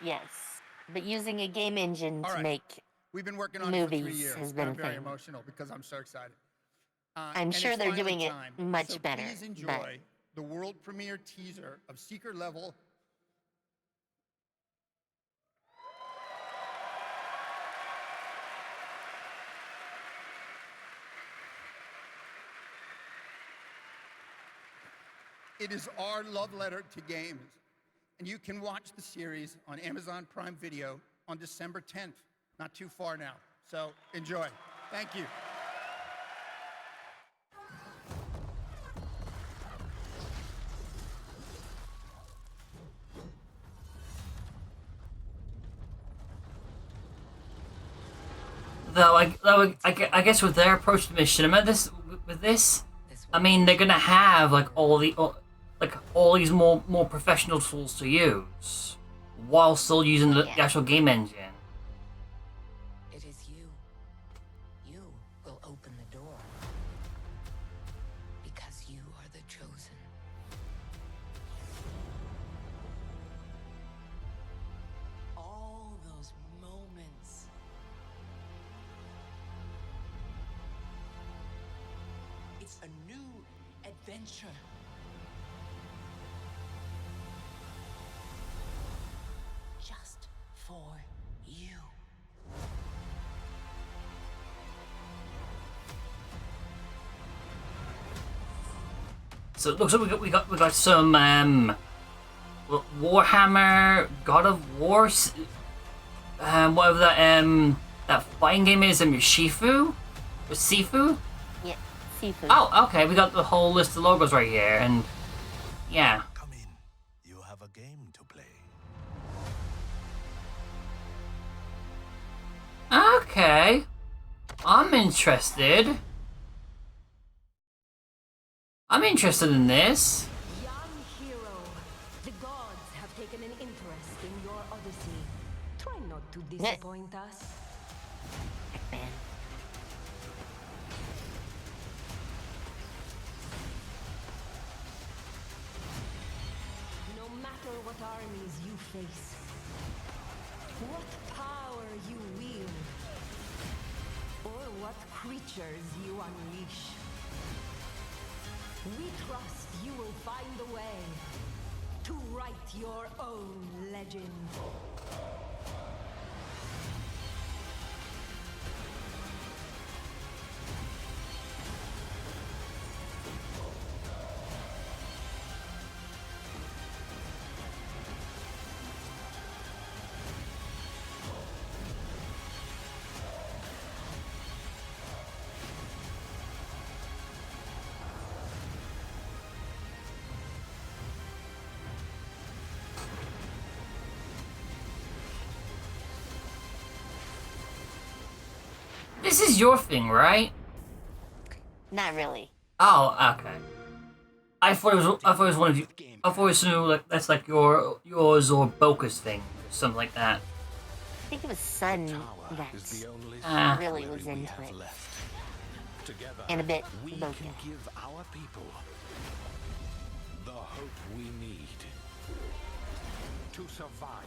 Yes, but using a game engine All to right. make We've been working on it for 3 movies years. has been I'm a very thing. emotional because I'm so excited. I'm And sure it's they're finally doing it time. much So better, Please enjoy but- the world premiere teaser of Secret Level. It is our love letter to games. And you can watch the series on Amazon Prime Video on December 10th. Not too far now. So enjoy. Thank you. Though I guess with their approach to machinima, this, I mean, they're gonna have like all these more professional tools to use, while still using the actual game engine. It is you. You will open the door. Because you are the chosen. All those moments. It's a new adventure. Just for you. So it looks like we got some Warhammer, God of War, whatever that fighting game is, Shifu, or Sifu. Yeah, Sifu. Oh, okay. We got the whole list of logos right here, and yeah. Come in. You have a game to play. Okay, I'm interested. I'm interested in this. Young hero, the gods have taken an interest in your odyssey. Try not to disappoint us. No matter what armies you face, what power you wield, or what creatures you unleash, we trust you will find a way to write your own legend. This is your thing, right? Not really. Oh, okay. I thought it was one of you. I thought it was something like that's like yours or Boka's thing, or something like that. I think it was Sun that really was into it. Together, And a bit we Boka. can give our people the hope we need to survive.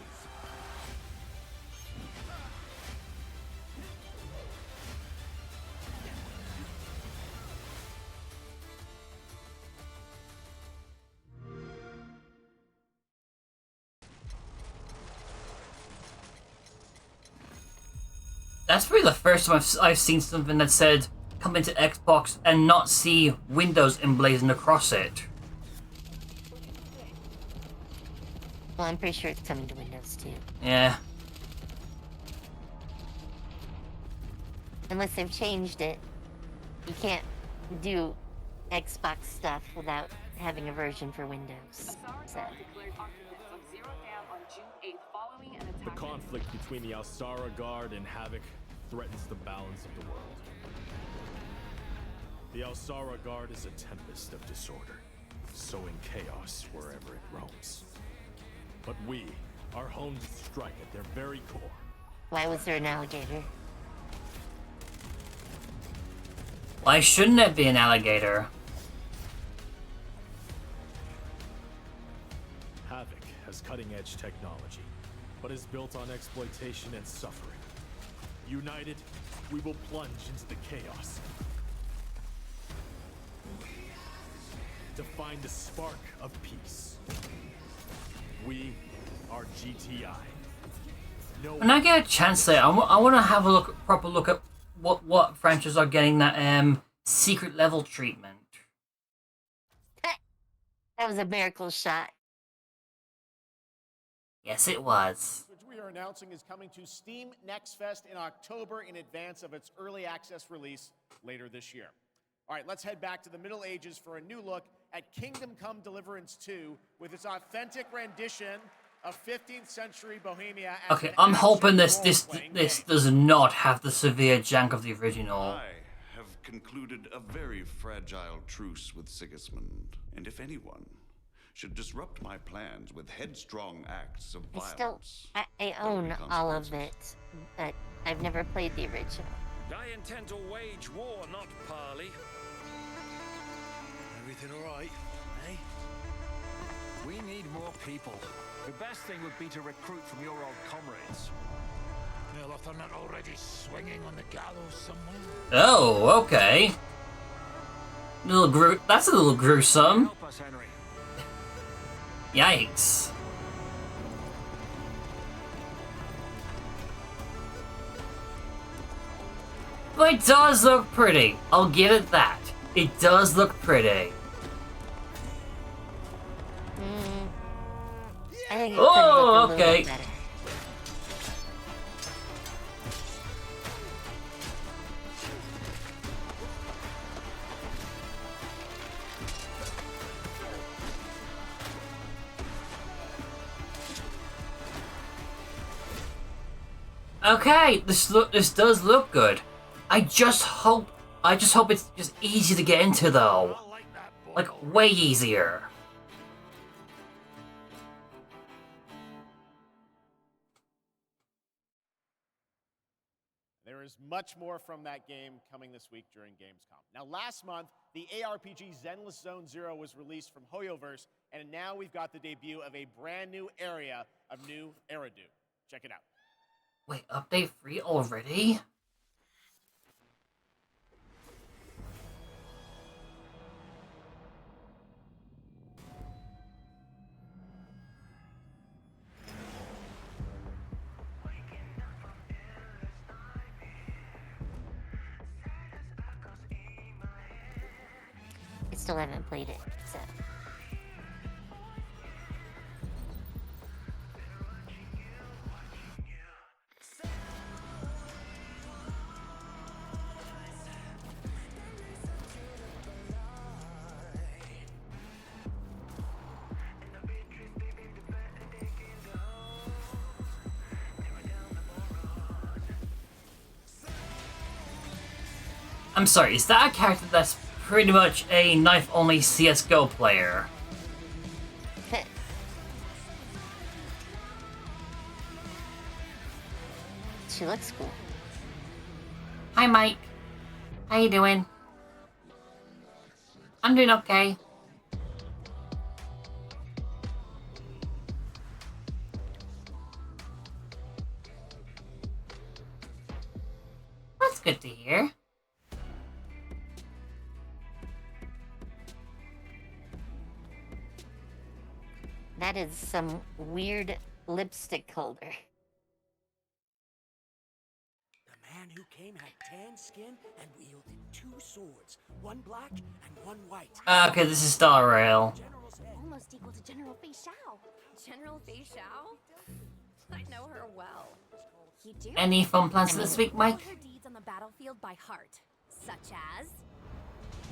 That's probably the first time I've seen something that said come into Xbox and not see Windows emblazoned across it. Well, I'm pretty sure it's coming to Windows too. Yeah. Unless they've changed it. You can't do Xbox stuff without having a version for Windows. So. The conflict between the Alsara Guard and Havoc threatens the balance of the world. The Alsara Guard is a tempest of disorder, sowing chaos wherever it roams. But we are honed to strike at their very core. Why was there an alligator? Why shouldn't it be an alligator? Havoc has cutting-edge technology, but is built on exploitation and suffering. United, we will plunge into the chaos to find the spark of peace. We are GTI. No When I get a chance there, I want to have a proper look at what franchises are getting that secret level treatment. That was a miracle shot. Yes, it was. Which we are announcing is coming to Steam Next Fest in October in advance of its early access release later this year. All right, let's head back to the Middle Ages for a new look at Kingdom Come Deliverance 2 with its authentic rendition of 15th century Bohemia. As Okay, an I'm hoping action this role-playing does not have the severe jank of the original. I have concluded a very fragile truce with Sigismund, and if anyone should disrupt my plans with headstrong acts of violence. I own all of it, but I've never played the original. I intend to wage war, not parley. Everything all right, eh? We need more people. The best thing would be to recruit from your old comrades. Well, if they're not already swinging on the gallows somewhere. Oh, okay. That's a little gruesome. Help us, Henry. Yikes. But it does look pretty. I'll give it that. It does look pretty. I think it Oh, could look a okay. little better. Okay, this does look good. I just hope it's just easy to get into though. Like way easier. There is much more from that game coming this week during Gamescom. Now, last month, the ARPG Zenless Zone Zero was released from HoYoverse, and now we've got the debut of a brand new area of new Eridu. Check it out. Wait, update free already? I still haven't played it, so. I'm sorry, is that a character that's pretty much a knife-only CSGO player? She looks cool. Hi, Mike. How you doing? I'm doing okay. That's good to hear. That is some weird lipstick holder. The man who came had tan skin and wielded 2 swords, one black and one white. Okay, this is Star Rail. Almost equal to General Fei Xiao. General Fei Xiao? I know her well. You do? Any fun plans this week, Mike? Know her deeds on the battlefield by heart, such as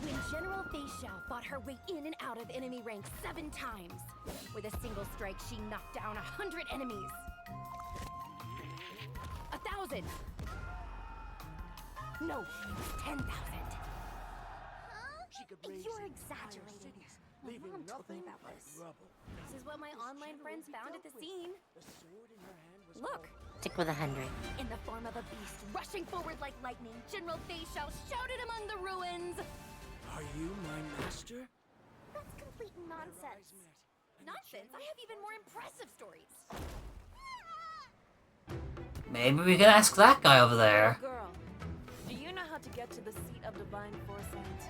when General Fei Xiao fought her way in and out of enemy ranks 7 times. With a single strike, she knocked down 100 enemies. 1,000. No, 10,000. You're exaggerating. My mom told me about this. This is what my online friends found at the scene. Look. Stick with 100. In the form of a beast, rushing forward like lightning, General Fei Xiao shouted among the ruins. Are you my master? That's complete nonsense. Nonsense? I have even more impressive stories. Maybe we can ask that guy over there. Girl, do you know how to get to the seat of divine foresight?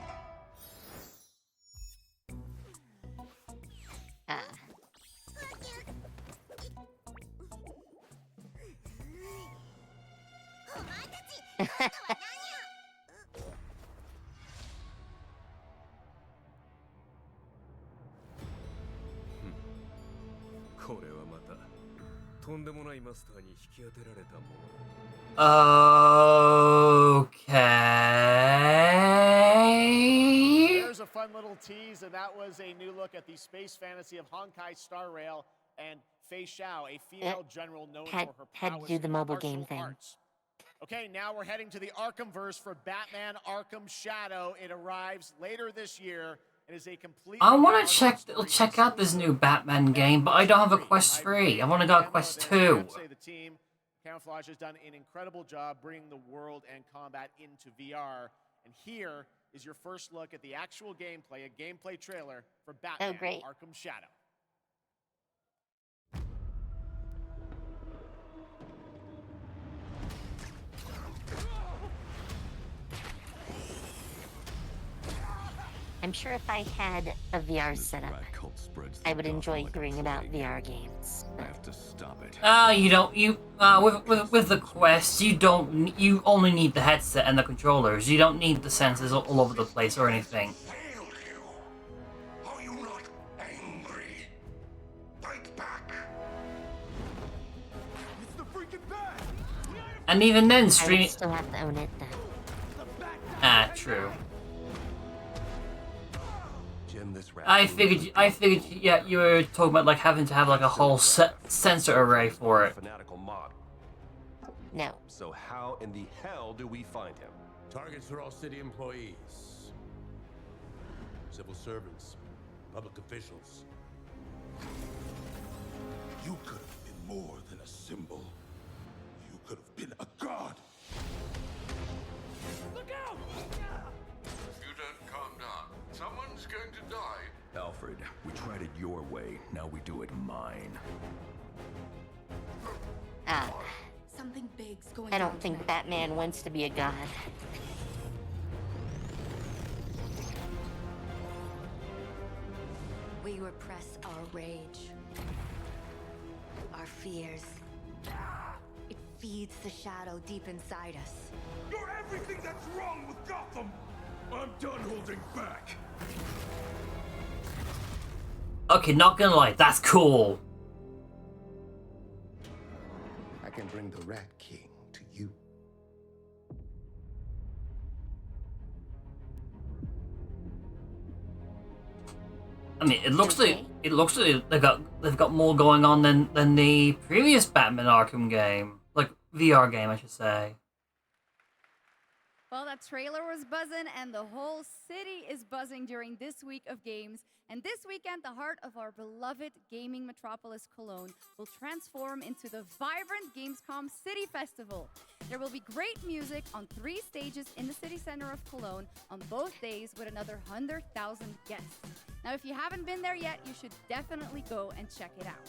Okay. There's a fun little tease, and that was a new look at the space fantasy of Honkai Star Rail and Fei Xiao, a female general known for her had to prowess do the in mobile martial game thing. arts. Okay, now we're heading to the Arkhamverse for Batman Arkham Shadow. It arrives later this year. It is a complete. I want to check out this new Batman game, but I don't have a Quest 3. I've only got a Quest 2. The team Camouflage has done an incredible job bringing the world and combat into VR. And here is your first look at the actual gameplay, a gameplay trailer for Batman Arkham Shadow. I'm sure if I had a VR setup, I would enjoy hearing about VR games. I have to stop it. You don't. With the Quest, you only need the headset and the controllers. You don't need the sensors all over the place or anything. Are you not angry? Fight back. It's the freaking bat. And even then, I stream. would still have to own it though. True. This I figured, yeah, you were talking about like having to have like a whole sensor array for it. Fanatical mob. No. So how in the hell do we find him? Targets are all city employees, civil servants, public officials. You could have been more than a symbol. You could have been a god. Look out! If you don't calm down, someone's going to die. Alfred, we tried it your way. Now we do it mine. Something big's going I on don't think tonight. Batman wants to be a god. We repress our rage, our fears. It feeds the shadow deep inside us. You're everything that's wrong with Gotham. I'm done holding back. Okay, not gonna lie, that's cool. I can bring the Rat King to you. I mean, it looks like they've got more going on than the previous Batman Arkham game, like VR game, I should say. Well, that trailer was buzzing, and the whole city is buzzing during this week of games. And this weekend, the heart of our beloved gaming metropolis, Cologne, will transform into the vibrant Gamescom City Festival. There will be great music on 3 stages in the city center of Cologne on both days with another 100,000 guests. Now, if you haven't been there yet, you should definitely go and check it out.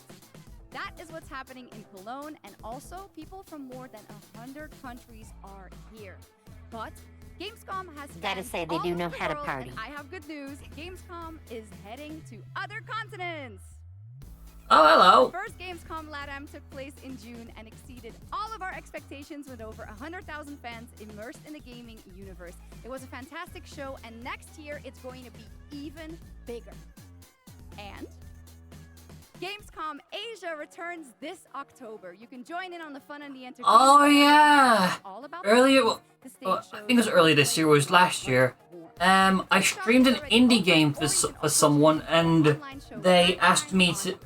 That is what's happening in Cologne, and also people from more than 100 countries are here. But Gamescom has Gotta say, they do know how to party. I have good news. Gamescom is heading to other continents. Oh, hello. First Gamescom LATAM took place in June and exceeded all of our expectations with over 100,000 fans immersed in the gaming universe. It was a fantastic show, and next year it's going to be even bigger. And Gamescom Asia returns this October. You can join in on the fun and the entertainment. Oh yeah. All about Earlier, the stage I shows, think it was early this year. Or it was last year. I streamed an indie game for someone, and they asked me to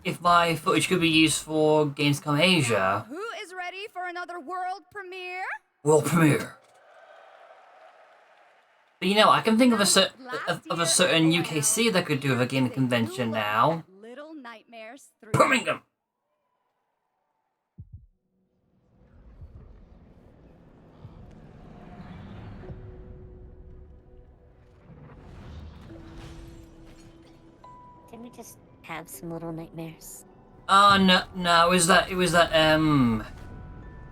if my footage could be used for Gamescom Asia. Who is ready for another world premiere? World premiere. But you know, I can think of a certain UKC that could do a gaming convention now. Little Nightmares 3. Birmingham. Can we just have some little nightmares? Oh no, it was that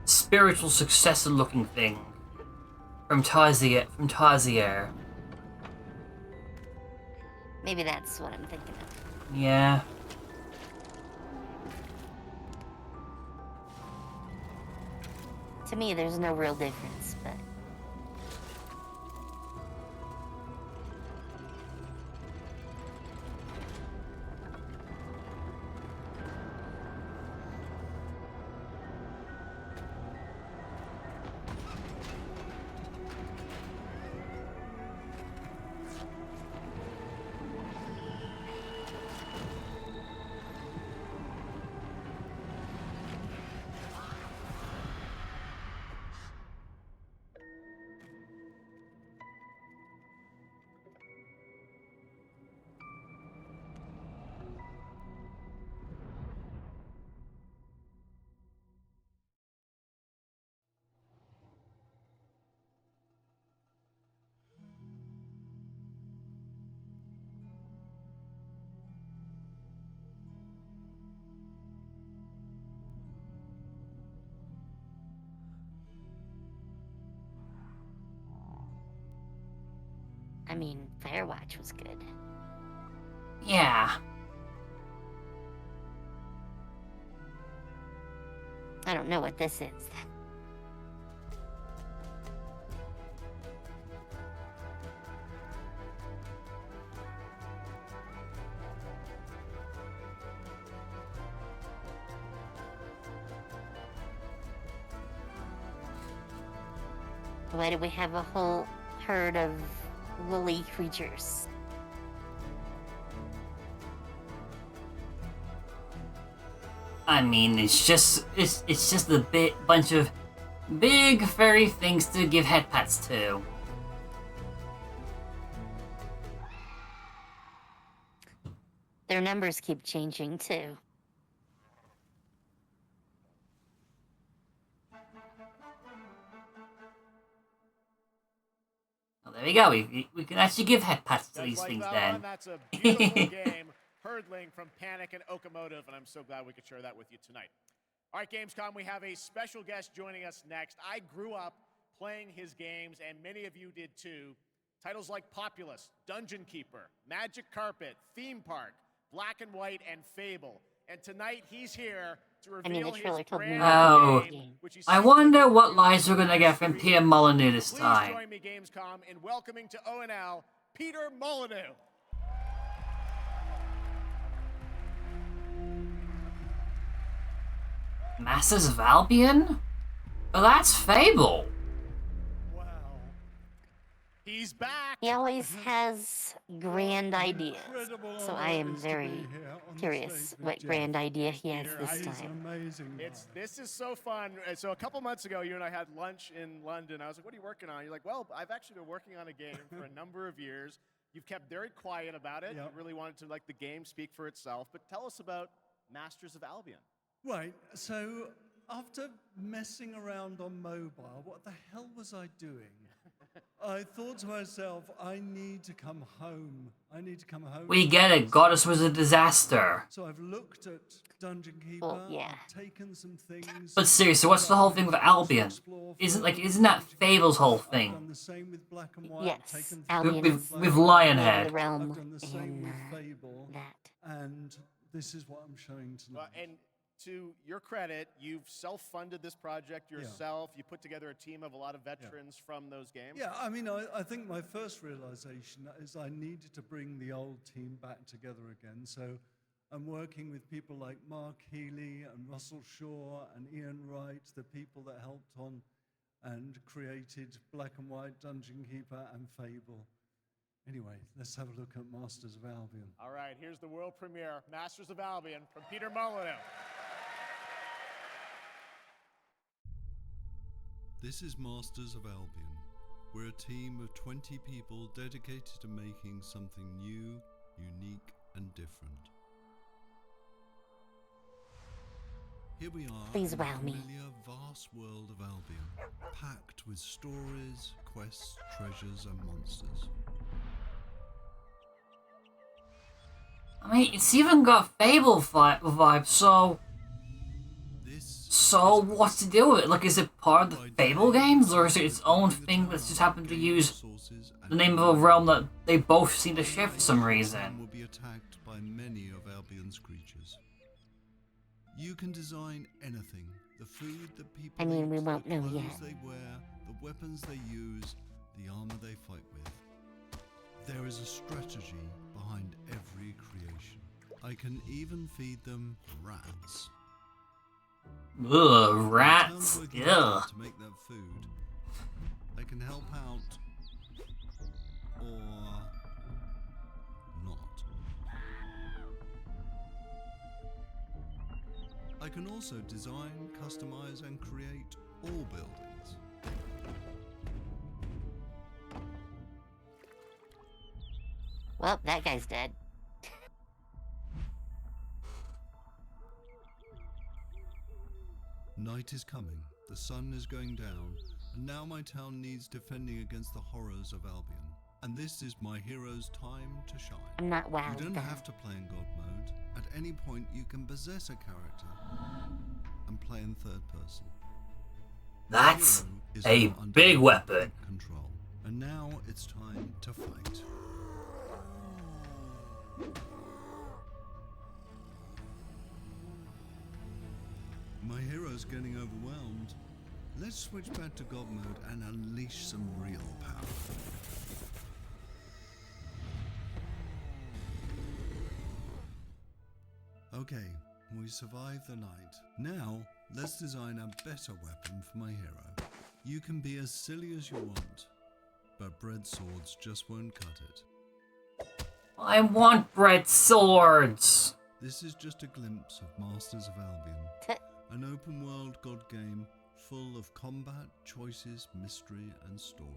spiritual successor looking thing from Tarsier. Maybe that's what I'm thinking of. Yeah. To me, there's no real difference, but... I mean, Firewatch was good. Yeah. I don't know what this is. Why do we have a whole herd of lily creatures? I mean, it's just a bunch of big furry things to give head pats to. Their numbers keep changing too. Well, there we go. We can actually give head pats to these like things that then. one. That's a beautiful game. Hurdling from Panic and Okamotive, and I'm so glad we could share that with you tonight. All right, Gamescom, we have a special guest joining us next. I grew up playing his games, and many of you did too. Titles like Populous, Dungeon Keeper, Magic Carpet, Theme Park, Black and White, and Fable. And tonight he's here to reveal his brand Oh, new game, which he's I wonder what lies we're gonna get from Peter Molyneux this Please time. join me, Gamescom, in welcoming to ONL, Peter Molyneux. Masters of Albion? Well, that's Fable. He's back. He always has grand ideas. So I am very curious what grand idea he has this time. This is so fun. So a couple months ago, you and I had lunch in London. I was like, what are you working on? You're like, well, I've actually been working on a game for a number of years. You've kept very quiet about it. You really wanted to let the game speak for itself. But tell us about Masters of Albion. Right, so after messing around on mobile, what the hell was I doing? I thought to myself, I need to come home. I need to come home. We get it. Goddess was a disaster. So I've looked at Dungeon Keeper. yeah. I've taken some things. But seriously, what's the whole thing with Albion? Isn't that Fable's whole I've thing? done the same with Black and White. Yes, taken Albion With is Lionhead. the realm I've done the same in with Fable. that. and this is what I'm showing tonight. Well, and to your credit, you've self-funded this project yourself. You put together a team of a lot of veterans from those games. Yeah, I mean, I think my first realization is I needed to bring the old team back together again. So I'm working with people like Mark Healy and Russell Shaw and Ian Wright, the people that helped on and created Black and White, Dungeon Keeper, and Fable. Anyway, let's have a look at Masters of Albion. All right, here's the world premiere, Masters of Albion, from Peter Molyneux. This is Masters of Albion. We're a team of 20 people dedicated to making something new, unique, and different. Here we are Please in the wow me. familiar, vast world of Albion, packed with stories, quests, treasures, and monsters. I mean, it's even got Fable vibes, so... So, what's the deal with it? Like, is it part of the Fable games, or is it its own thing that's just happened to use the name of a realm that they both seem to share for some reason? Will be attacked by many of Albion's creatures. You can design anything. The food that people I mean, we eat, won't the know clothes yet. they wear, the weapons they use, the armor they fight with. There is a strategy behind every creation. I can even feed them rats. Ugh, rats. Ugh. To make that food, I can help out or not. I can also design, customize, and create all buildings. Well, that guy's dead. Night is coming, the sun is going down, and now my town needs defending against the horrors of Albion. And this is my hero's time to shine. I'm not wowed. You don't have to play in God mode. At any point, you can possess a character and play in third person. That's a big weapon. Control. And now it's time to fight. My hero's getting overwhelmed. Let's switch back to God mode and unleash some real power. Okay, we survived the night. Now, let's design a better weapon for my hero. You can be as silly as you want, but bread swords just won't cut it. I want bread swords. This is just a glimpse of Masters of Albion. An open-world God game full of combat, choices, mystery, and story.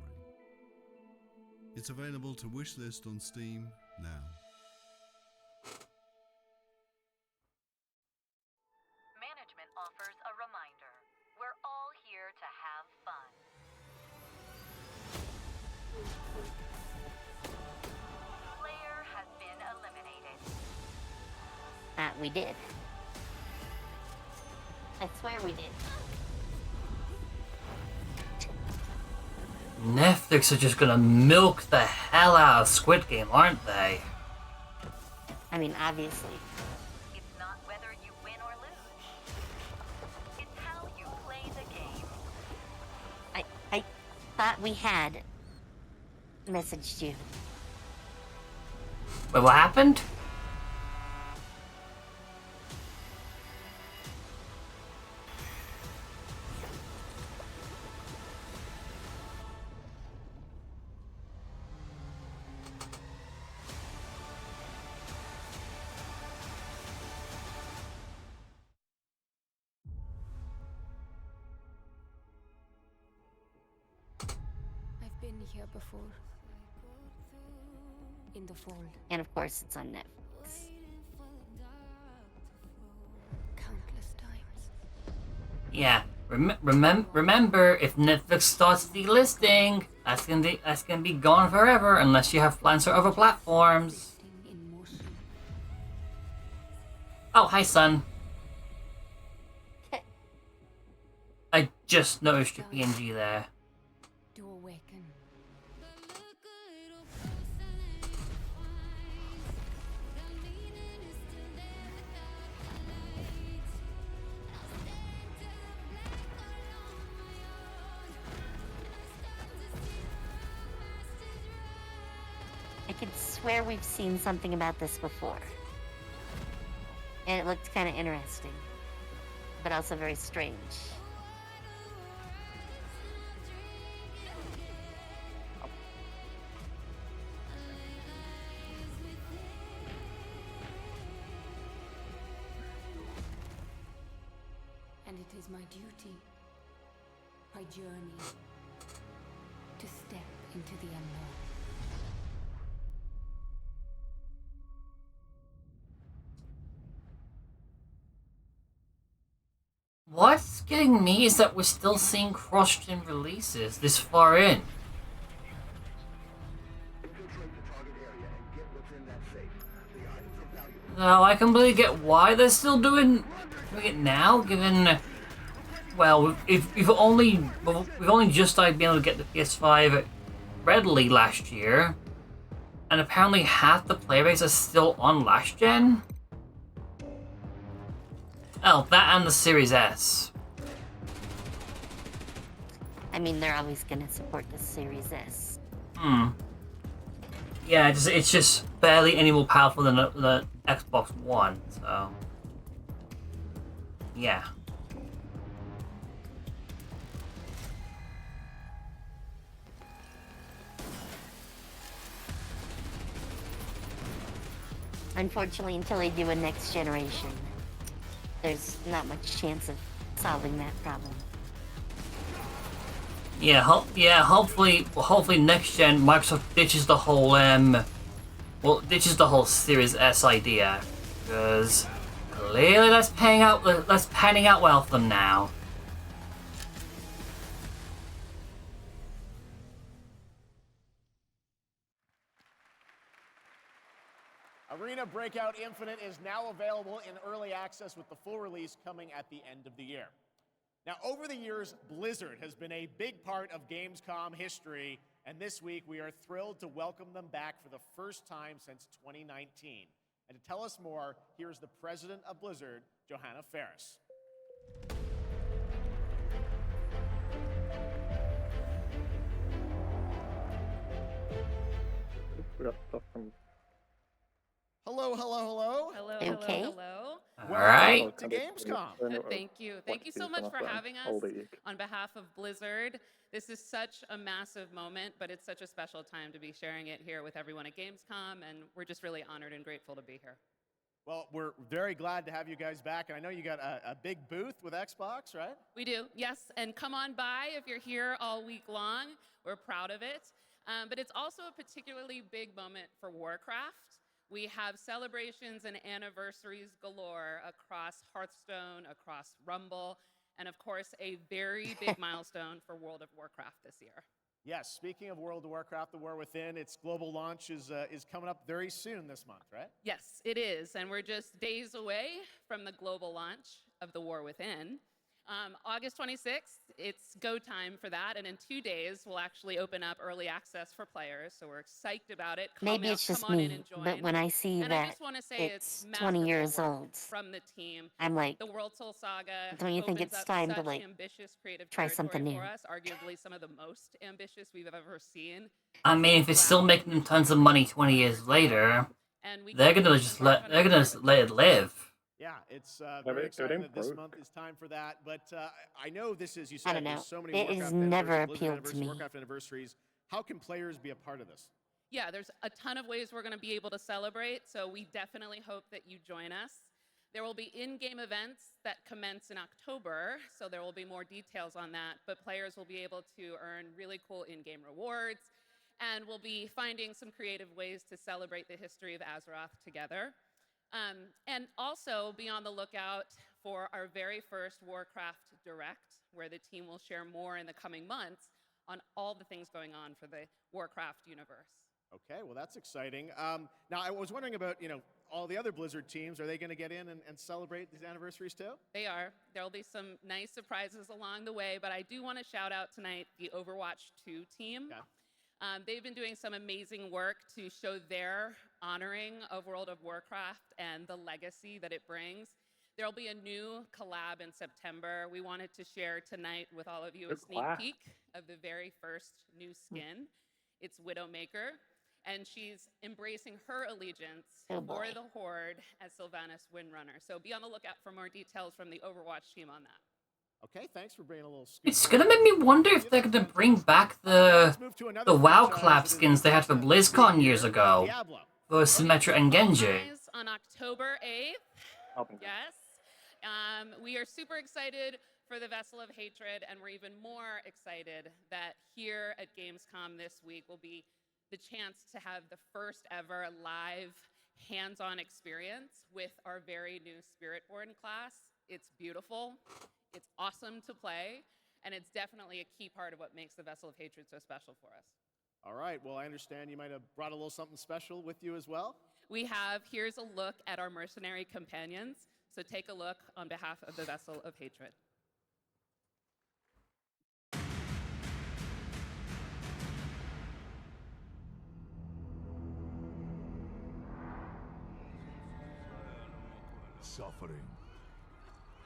It's available to wishlist on Steam now. Management offers a reminder. We're all here to have fun. Player has been eliminated. We did. I swear we did. Netflix are just gonna milk the hell out of Squid Game, aren't they? I mean, obviously. It's not whether you win or lose. It's how you play the game. I thought we had messaged you. Wait, what happened? I've been here before. In the fold. And of course, it's on Netflix. Countless times. Yeah. Remember, if Netflix starts delisting, that's gonna be gone forever unless you have plans for other platforms. Oh, hi, son. I just noticed your PNG there. To awaken. could swear we've seen something about this before. And it looked kind of interesting, but also very strange. And it is my duty, my journey, to step into the unknown. What's getting me is that we're still seeing cross-gen releases this far in. Now, I completely get why they're still doing it now, given, well, if we've only just started being able to get the PS5 readily last year, and apparently half the player base is still on last gen. Oh, that and the Series S. I mean, they're always gonna support the Series S. Yeah, it's just barely any more powerful than the Xbox One, so... yeah. Unfortunately, until they do a next generation, there's not much chance of solving that problem. Yeah, hopefully next gen Microsoft ditches the whole Series S idea, because clearly that's panning out well for them now. Arena Breakout Infinite is now available in early access with the full release coming at the end of the year. Now, over the years, Blizzard has been a big part of Gamescom history, and this week we are thrilled to welcome them back for the first time since 2019. And to tell us more, here's the president of Blizzard, Johanna Ferris. Hello, hello, hello. Hello, Okay. hello. Alright. To Gamescom. Thank you. Thank you so much for having us on behalf of Blizzard. This is such a massive moment, but it's such a special time to be sharing it here with everyone at Gamescom, and we're just really honored and grateful to be here. Well, we're very glad to have you guys back, and I know you got a big booth with Xbox, right? We do, yes, and come on by if you're here all week long. We're proud of it. But it's also a particularly big moment for Warcraft. We have celebrations and anniversaries galore across Hearthstone, across Rumble, and of course, a very big milestone for World of Warcraft this year. Yes, speaking of World of Warcraft, The War Within, its global launch is coming up very soon this month, right? Yes, it is, and we're just days away from the global launch of The War Within. August 26th, it's go time for that, and in 2 days, we'll actually open up early access for players, so we're psyched about it. Maybe it's just me, but when I see that it's 20 years old, from the team, I'm like, the World Soul Saga don't you think opens it's up time to such like ambitious creative try something territory new? for us, arguably some of the most ambitious we've ever seen. I mean, if it's still making them tons of money 20 years later, they're gonna just let it live. Yeah, it's very exciting that this month is time for that. But I know this is, you I said, don't know. there's so many It Warcraft has never anniversaries, Blizzard appealed to me. Warcraft anniversaries. How can players be a part of this? Yeah, there's a ton of ways we're going to be able to celebrate, so we definitely hope that you join us. There will be in-game events that commence in October, so there will be more details on that, but players will be able to earn really cool in-game rewards, and we'll be finding some creative ways to celebrate the history of Azeroth together. And also be on the lookout for our very first Warcraft Direct, where the team will share more in the coming months on all the things going on for the Warcraft universe. Okay, well, that's exciting. Now, I was wondering about, all the other Blizzard teams. Are they going to get in and celebrate these anniversaries too? They are. There'll be some nice surprises along the way, but I do want to shout out tonight the Overwatch 2 team. Okay. They've been doing some amazing work to show their honoring of World of Warcraft and the legacy that it brings. There'll be a new collab in September. We wanted to share tonight with all of you a sneak peek of the very first new skin. It's Widowmaker. and she's embracing her allegiance Oh, for boy. the Horde as Sylvanas Windrunner. So be on the lookout for more details from the Overwatch team on that. Okay, thanks for bringing a little scoop. It's gonna make me wonder if they're gonna bring back the WoW clap skins they had for BlizzCon years ago. For Symmetra and Genji. On October 8th. Yes. We are super excited for the Vessel of Hatred, and we're even more excited that here at Gamescom this week will be the chance to have the first ever live hands-on experience with our very new Spiritborn class. It's beautiful, it's awesome to play, and it's definitely a key part of what makes the Vessel of Hatred so special for us. All right, well, I understand you might have brought a little something special with you as well. Here's a look at our mercenary companions, so take a look on behalf of the Vessel of Hatred. Suffering,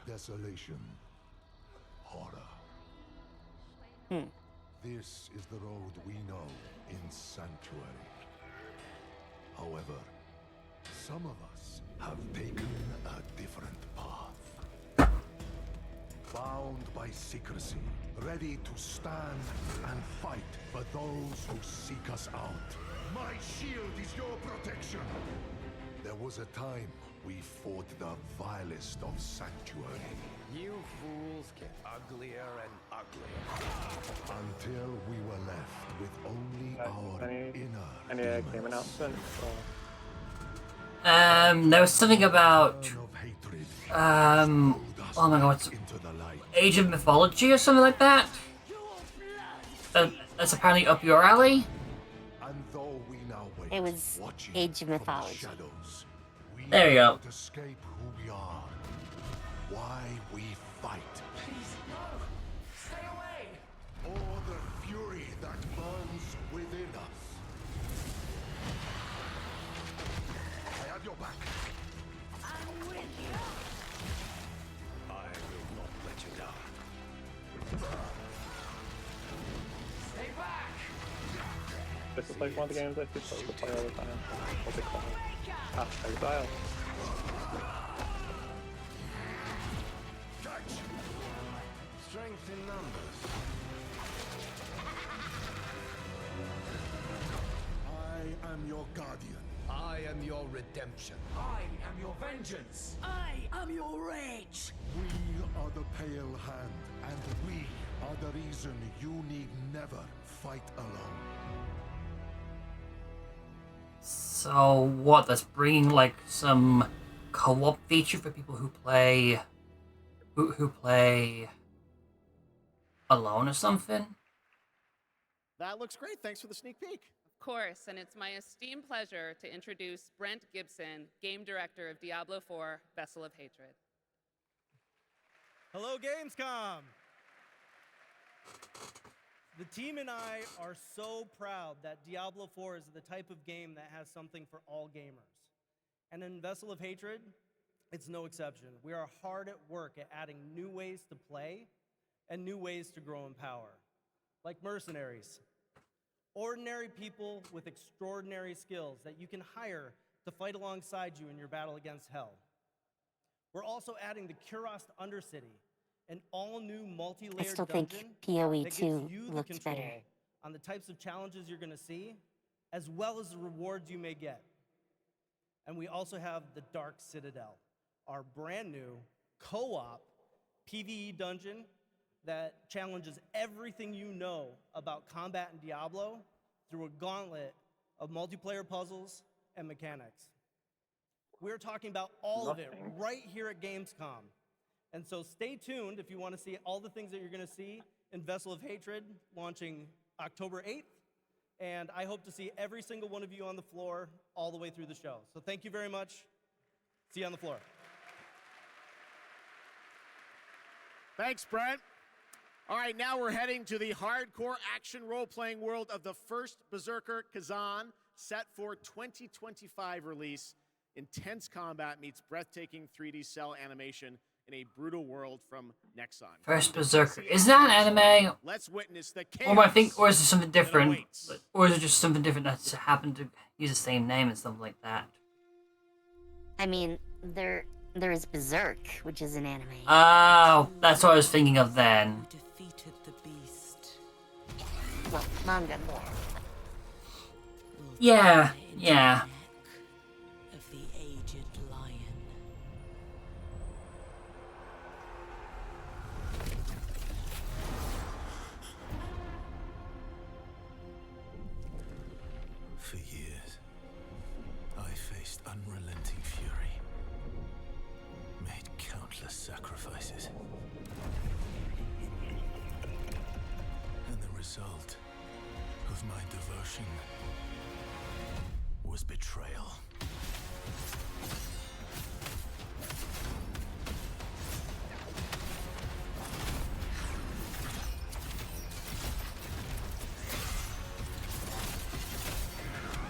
desolation, horror. This is the road we know in Sanctuary. However, some of us have taken a different path. Bound by secrecy, ready to stand and fight for those who seek us out. My shield is your protection. There was a time we fought the vilest of Sanctuary. You fools get uglier and uglier. Until we were left with only our inner Any game announcement? There was something about oh my god, Age of Mythology or something like that. That's apparently up your alley. And though we now wait, It was Age of Mythology. shadows, we There you go. cannot escape who we are. Why we fight. Please, no! Stay away! Or the fury that burns within us. I have your back. I'm with you! I will not let you down. Stay back! This is like one of the games I supposed to play all the time. What's it called? Path of Exile. Strength in numbers. I am your guardian. I am your redemption. I am your vengeance! I am your rage! We are the Pale Hand, and we are the reason you need never fight alone. So what? That's bringing like some co-op feature for people who play alone or something. That looks great. Thanks for the sneak peek. Of course, and it's my esteemed pleasure to introduce Brent Gibson, Game Director of Diablo 4, Vessel of Hatred. Hello, Gamescom! The team and I are so proud that Diablo 4 is the type of game that has something for all gamers. And in Vessel of Hatred, it's no exception. We are hard at work at adding new ways to play and new ways to grow in power. Like mercenaries. Ordinary people with extraordinary skills that you can hire to fight alongside you in your battle against hell. We're also adding the Kurast Undercity, an all-new multi-layered I still dungeon think PoE that gives 2 you the looks control better. on the types of challenges you're going to see, as well as the rewards you may get. And we also have the Dark Citadel, our brand new co-op PvE dungeon that challenges everything you know about combat in Diablo through a gauntlet of multiplayer puzzles and mechanics. We're talking about all of it right here at Gamescom. And so stay tuned if you want to see all the things that you're going to see in Vessel of Hatred launching October 8th. And I hope to see every single one of you on the floor all the way through the show. So thank you very much. See you on the floor. Thanks, Brent. All right, now we're heading to the hardcore action role-playing world of the first Berserker Kazan, set for 2025 release. Intense combat meets breathtaking 3D cell animation in a brutal world from Nexon. First Berserker. Is that an anime? Let's witness the Or I think, chaos or is it something that different? awaits. Or is it just something different that's happened to use the same name and something like that? I mean, there is Berserk, which is an anime. Oh, that's what I was thinking of then. Defeated the beast. Well, manga more. Yeah, yeah. Of the aged lion. For years, I faced unrelenting fury, made countless sacrifices. And the result of my devotion was betrayal.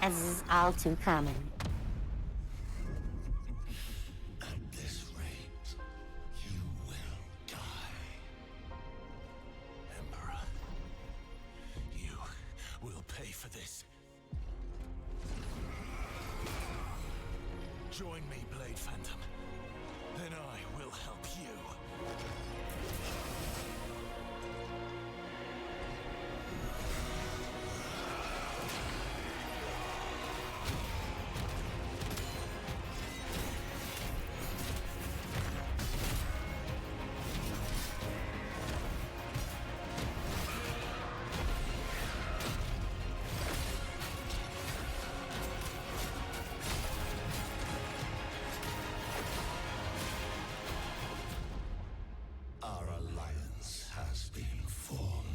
As is all too common. At this rate, you will die. Emperor, you will pay for this. Join me, Blade Phantom, and I will help you. Our alliance has been formed.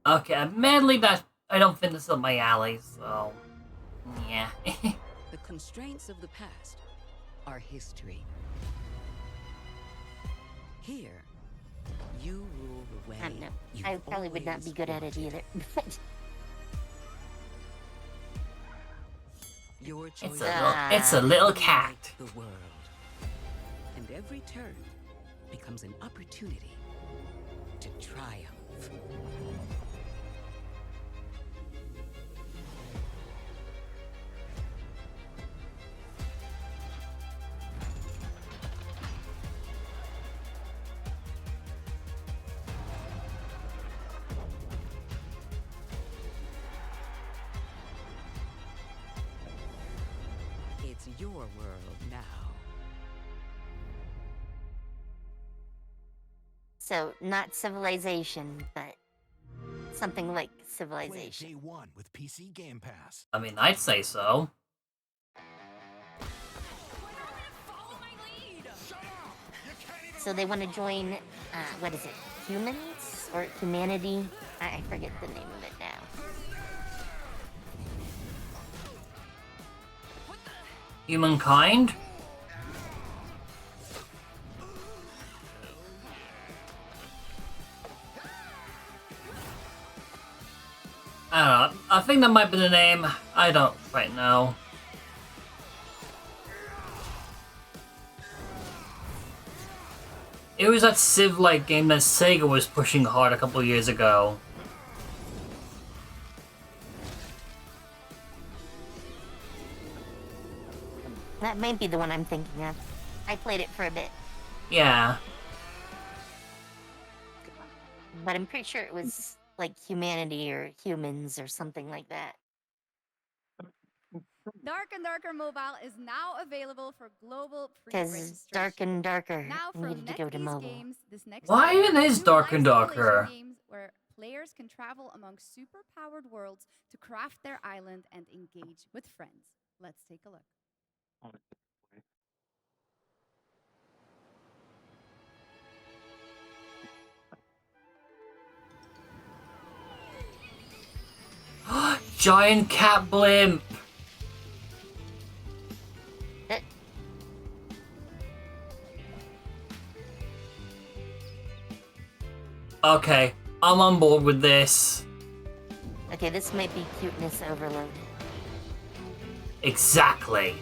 Okay, admittedly, that I don't think this is up my alley, so yeah. The constraints of the past are history. Here, you rule the way. I don't know. you've I probably would not be good at it always either. Your It's choice it's a little cat. the world. And every turn becomes an opportunity to triumph. It's your world now. So, not civilization, but something like Play civilization. day one with PC Game Pass. I mean, I'd say so. So they want to join, what is it, humans? Or humanity? I forget the name of it now. Humankind? I don't know. I think that might be the name. I don't quite know. It was that Civ-like game that Sega was pushing hard a couple years ago. That might be the one I'm thinking of. I played it for a bit, Yeah. but I'm pretty sure it was like humanity or humans or something like that. Dark and Darker Mobile is now available for global Because pre-registration. Dark and Darker Now from needed to go to NetEase mobile. Games, this next Why year, even is new Dark and live Darker? simulation games where players can travel among super-powered worlds to craft their island and engage with friends. Let's take a look. Giant cat blimp! Okay, I'm on board with this. Okay, this might be cuteness overload. Exactly.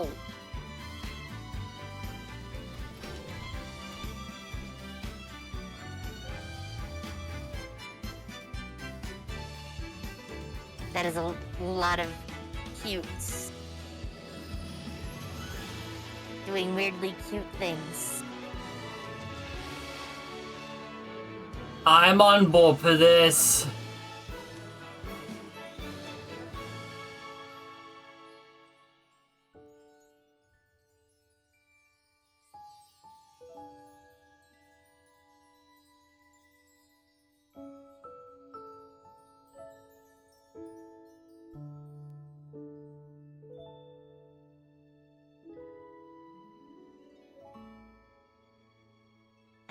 Wow. That is a lot of cutes. Doing weirdly cute things. I'm on board for this.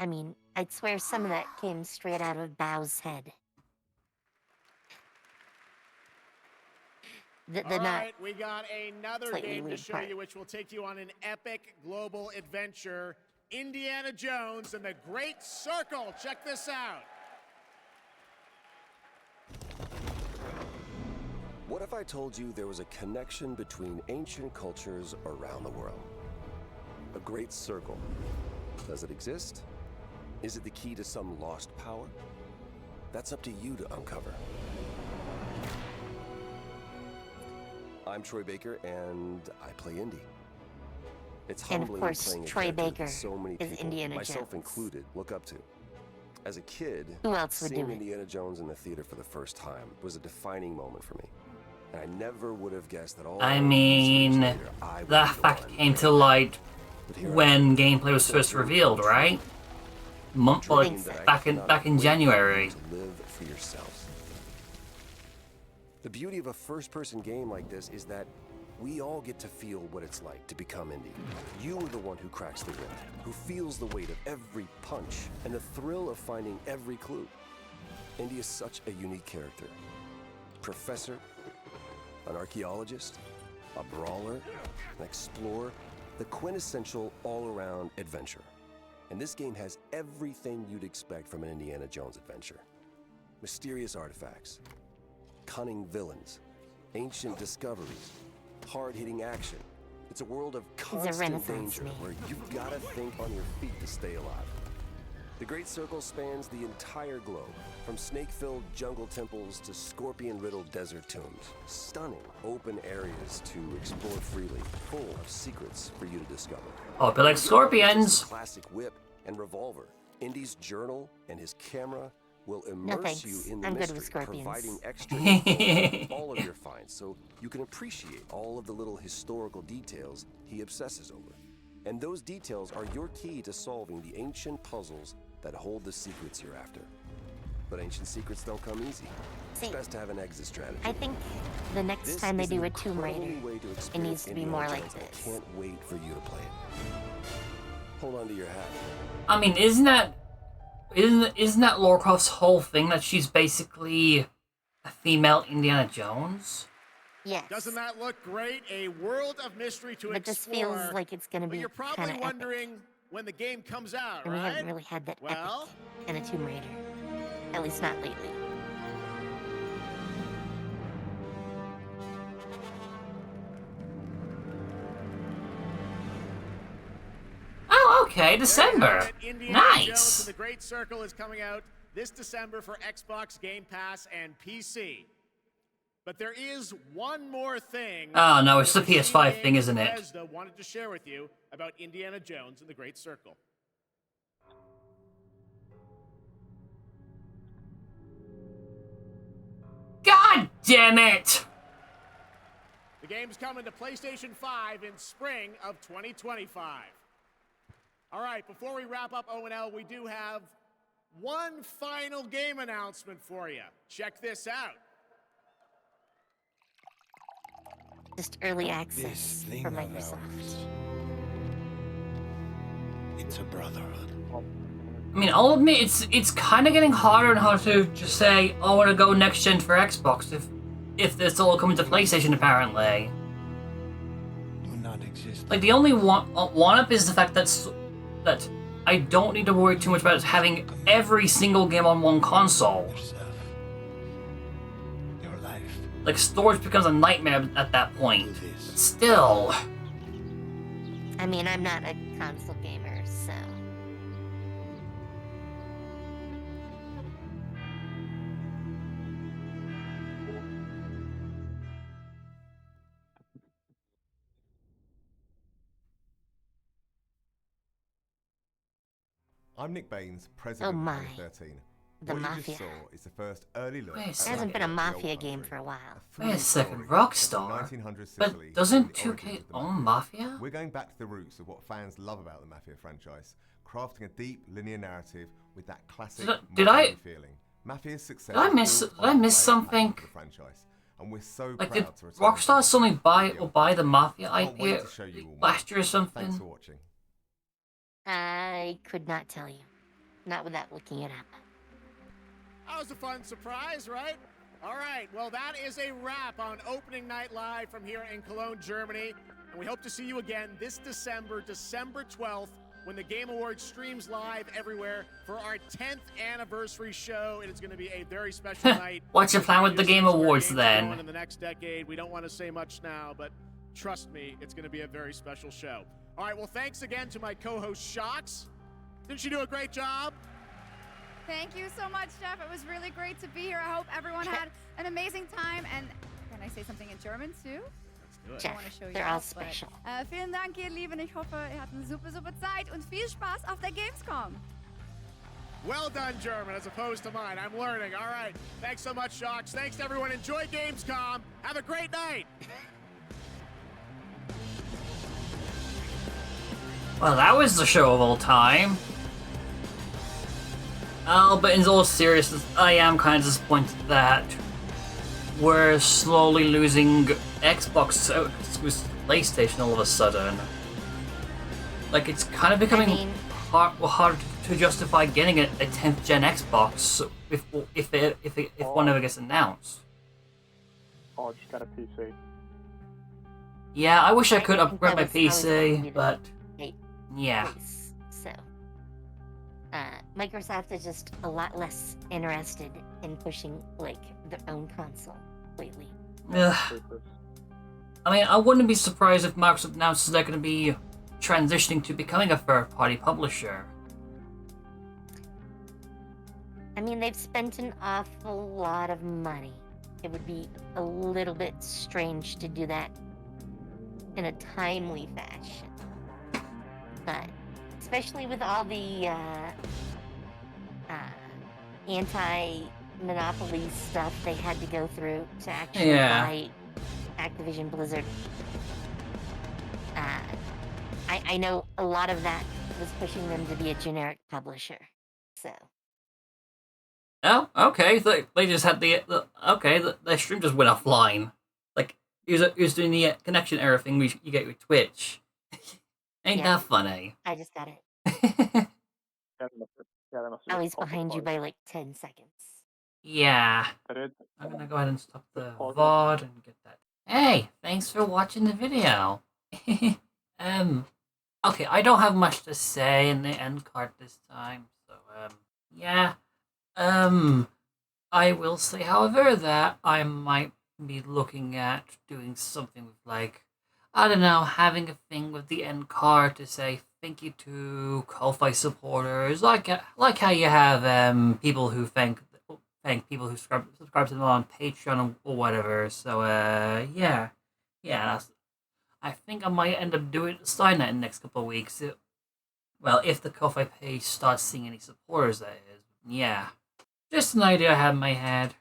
I mean, I'd swear some of that came straight out of Bao's head. The All not right, we got another slightly game to weird show part. you, which will take you on an epic global adventure. Indiana Jones and the Great Circle. Check this out. What if I told you there was a connection between ancient cultures around the world? A great circle. Does it exist? Is it the key to some lost power? That's up to you to uncover. I'm Troy Baker, and I play Indy. It's And of humbling course, playing a Troy character that Baker so many is people, Indiana myself Jones. included, look up to. As a kid, Who else would seeing do it? Indiana Jones in the theater for the first time was a defining moment for me. And I never would have guessed that all I these mean, years later, I would that be the fact one came to light But here I when am, gameplay was still first dreaming revealed, for a right? dream that I Back cannot in wait January. for you to live for yourselves. The beauty of a first-person game like this is that we all get to feel what it's like to become Indy. You are the one who cracks the whip, who feels the weight of every punch and the thrill of finding every clue. Indy is such a unique character. Professor, an archaeologist, a brawler, an explorer, the quintessential all-around adventurer. And this game has everything you'd expect from an Indiana Jones adventure. Mysterious artifacts, cunning villains, ancient discoveries, hard-hitting action. It's a world of He's a constant Renaissance danger man. where you've got to think on your feet to stay alive. The Great Circle spans the entire globe, from snake-filled jungle temples to scorpion-riddled desert tombs. Stunning open areas to explore freely, full of secrets for you to discover. Oh, but like scorpions. Classic whip and revolver. Indy's journal and his camera will No immerse thanks. you in the I'm good with mystery, scorpions. providing extra info on all of your finds, so you can appreciate all of the little historical details he obsesses over. And those details are your key to solving the ancient puzzles that hold the secrets you're after. But ancient secrets don't come easy. It's best to have an exit strategy. I think the next This time they is do an a Tomb Raider, incredible way to it experience needs to be Indiana more like Jones. this. I can't wait for you to play it. Hold on to your hat. I mean, isn't that Lara Croft's whole thing that she's basically a female Indiana Jones? Yes. Doesn't that look great? A world of mystery to But this explore. feels like it's gonna But be you're probably kinda epic. wondering when the game comes out, And we right? haven't really had that Well, epic in a Tomb Raider. At least not lately. Oh, okay, December. there you have it. Indiana Jones Nice. and the Great Circle is coming out this December for Xbox Game Pass and PC. But there is one more thing. Oh, no, it's that the PS5 thing, isn't it? Bethesda wanted to share with you about Indiana Jones and the Great Circle. God damn it! The game's coming to PlayStation 5 in spring of 2025. All right, before we wrap up O&L, we do have one final game announcement for you. Check this out. Just early access thing for of Microsoft. It's a brotherhood. I mean, I'll admit, it's kind of getting harder and harder to just say, oh, I want to go next gen for Xbox if this all coming to PlayStation, apparently. Like, the only one-up is the fact that I don't need to worry too much about having every single game on one console. Like, storage becomes a nightmare at that point. But still. I mean, I'm not a console gamer, so. I'm Nick Baines, president Oh of my. 2013. The What you Mafia. just saw is the first early look. Wait a at second. Hasn't been a Mafia, the Old Mafia game Country, for a while. a Wait a thrilling second, story set Rockstar? in 1900 But Sicily doesn't during the 2K origins of the own Mafia? We're going back to the roots of what fans love about the Mafia franchise, crafting a deep linear narrative with that classic Did I- modern feeling. Mafia's success. Did I miss something? For the franchise, and we're so Like, proud did to return Rockstar suddenly buy the Mafia Can't wait IP to show you all last year or Thanks something? for watching. I could not tell you. Not without looking it up. That was a fun surprise, right? All right, well, that is a wrap on opening night live from here in Cologne, Germany. And we hope to see you again this December, December 12th, when the Game Awards streams live everywhere for our 10th anniversary show. It is going to be a very special night. What's your plan with the Game Awards In then? the next decade. We don't want to say much now, but trust me, it's going to be a very special show. All right, well, thanks again to my co-host, Shocks. Didn't she do a great job? Thank you so much, Jeff. It was really great to be here. I hope everyone had an amazing time. And can I say something in German too? Let's Jeff, I want to show you they're all off, but, special. vielen Dank, ihr Lieben. Ich hoffe, ihr habt eine super, super Zeit und viel Spaß auf der Gamescom. Well done, German, as opposed to mine. I'm learning. All right. Thanks so much, Shocks. Thanks to everyone. Enjoy Gamescom. Have a great night. Well, that was the show of all time. Oh, but in all seriousness, I am kind of disappointed that we're slowly losing Xbox exclusive PlayStation all of a sudden. Like, it's kind of becoming hard to justify getting a 10th gen Xbox if one ever gets announced. Oh, just got a PC. Yeah, I wish I could upgrade my That was how PC, you but Hey, yeah. please. So, Microsoft is just a lot less interested in pushing, like, their own console lately. Ugh. I mean, I wouldn't be surprised if Microsoft announces they're going to be transitioning to becoming a third-party publisher. I mean, they've spent an awful lot of money. It would be a little bit strange to do that in a timely fashion. But, especially with all the anti-monopoly stuff they had to go through to actually buy Activision Blizzard. I know a lot of that was pushing them to be a generic publisher. So. Oh, okay. They just had their stream just went offline. Like, it was doing the connection error thing you get with Twitch. Ain't that funny? I just got it. I Oh, he's behind you by like 10 seconds. Yeah. I'm gonna go ahead and stop the VOD and get that. Hey, thanks for watching the video. Okay, I don't have much to say in the end card this time, so, yeah. I will say, however, that I might be looking at doing something with, like, I don't know, having a thing with the end card to say thank you to Ko-Fi supporters, like how you have people who thank people who subscribe to them on Patreon or whatever. So yeah, I think I might end up starting that in the next couple of weeks. Well, if the Ko-Fi page starts seeing any supporters, that is. Yeah, just an idea I have in my head.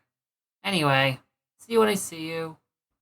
Anyway, see you when I see you.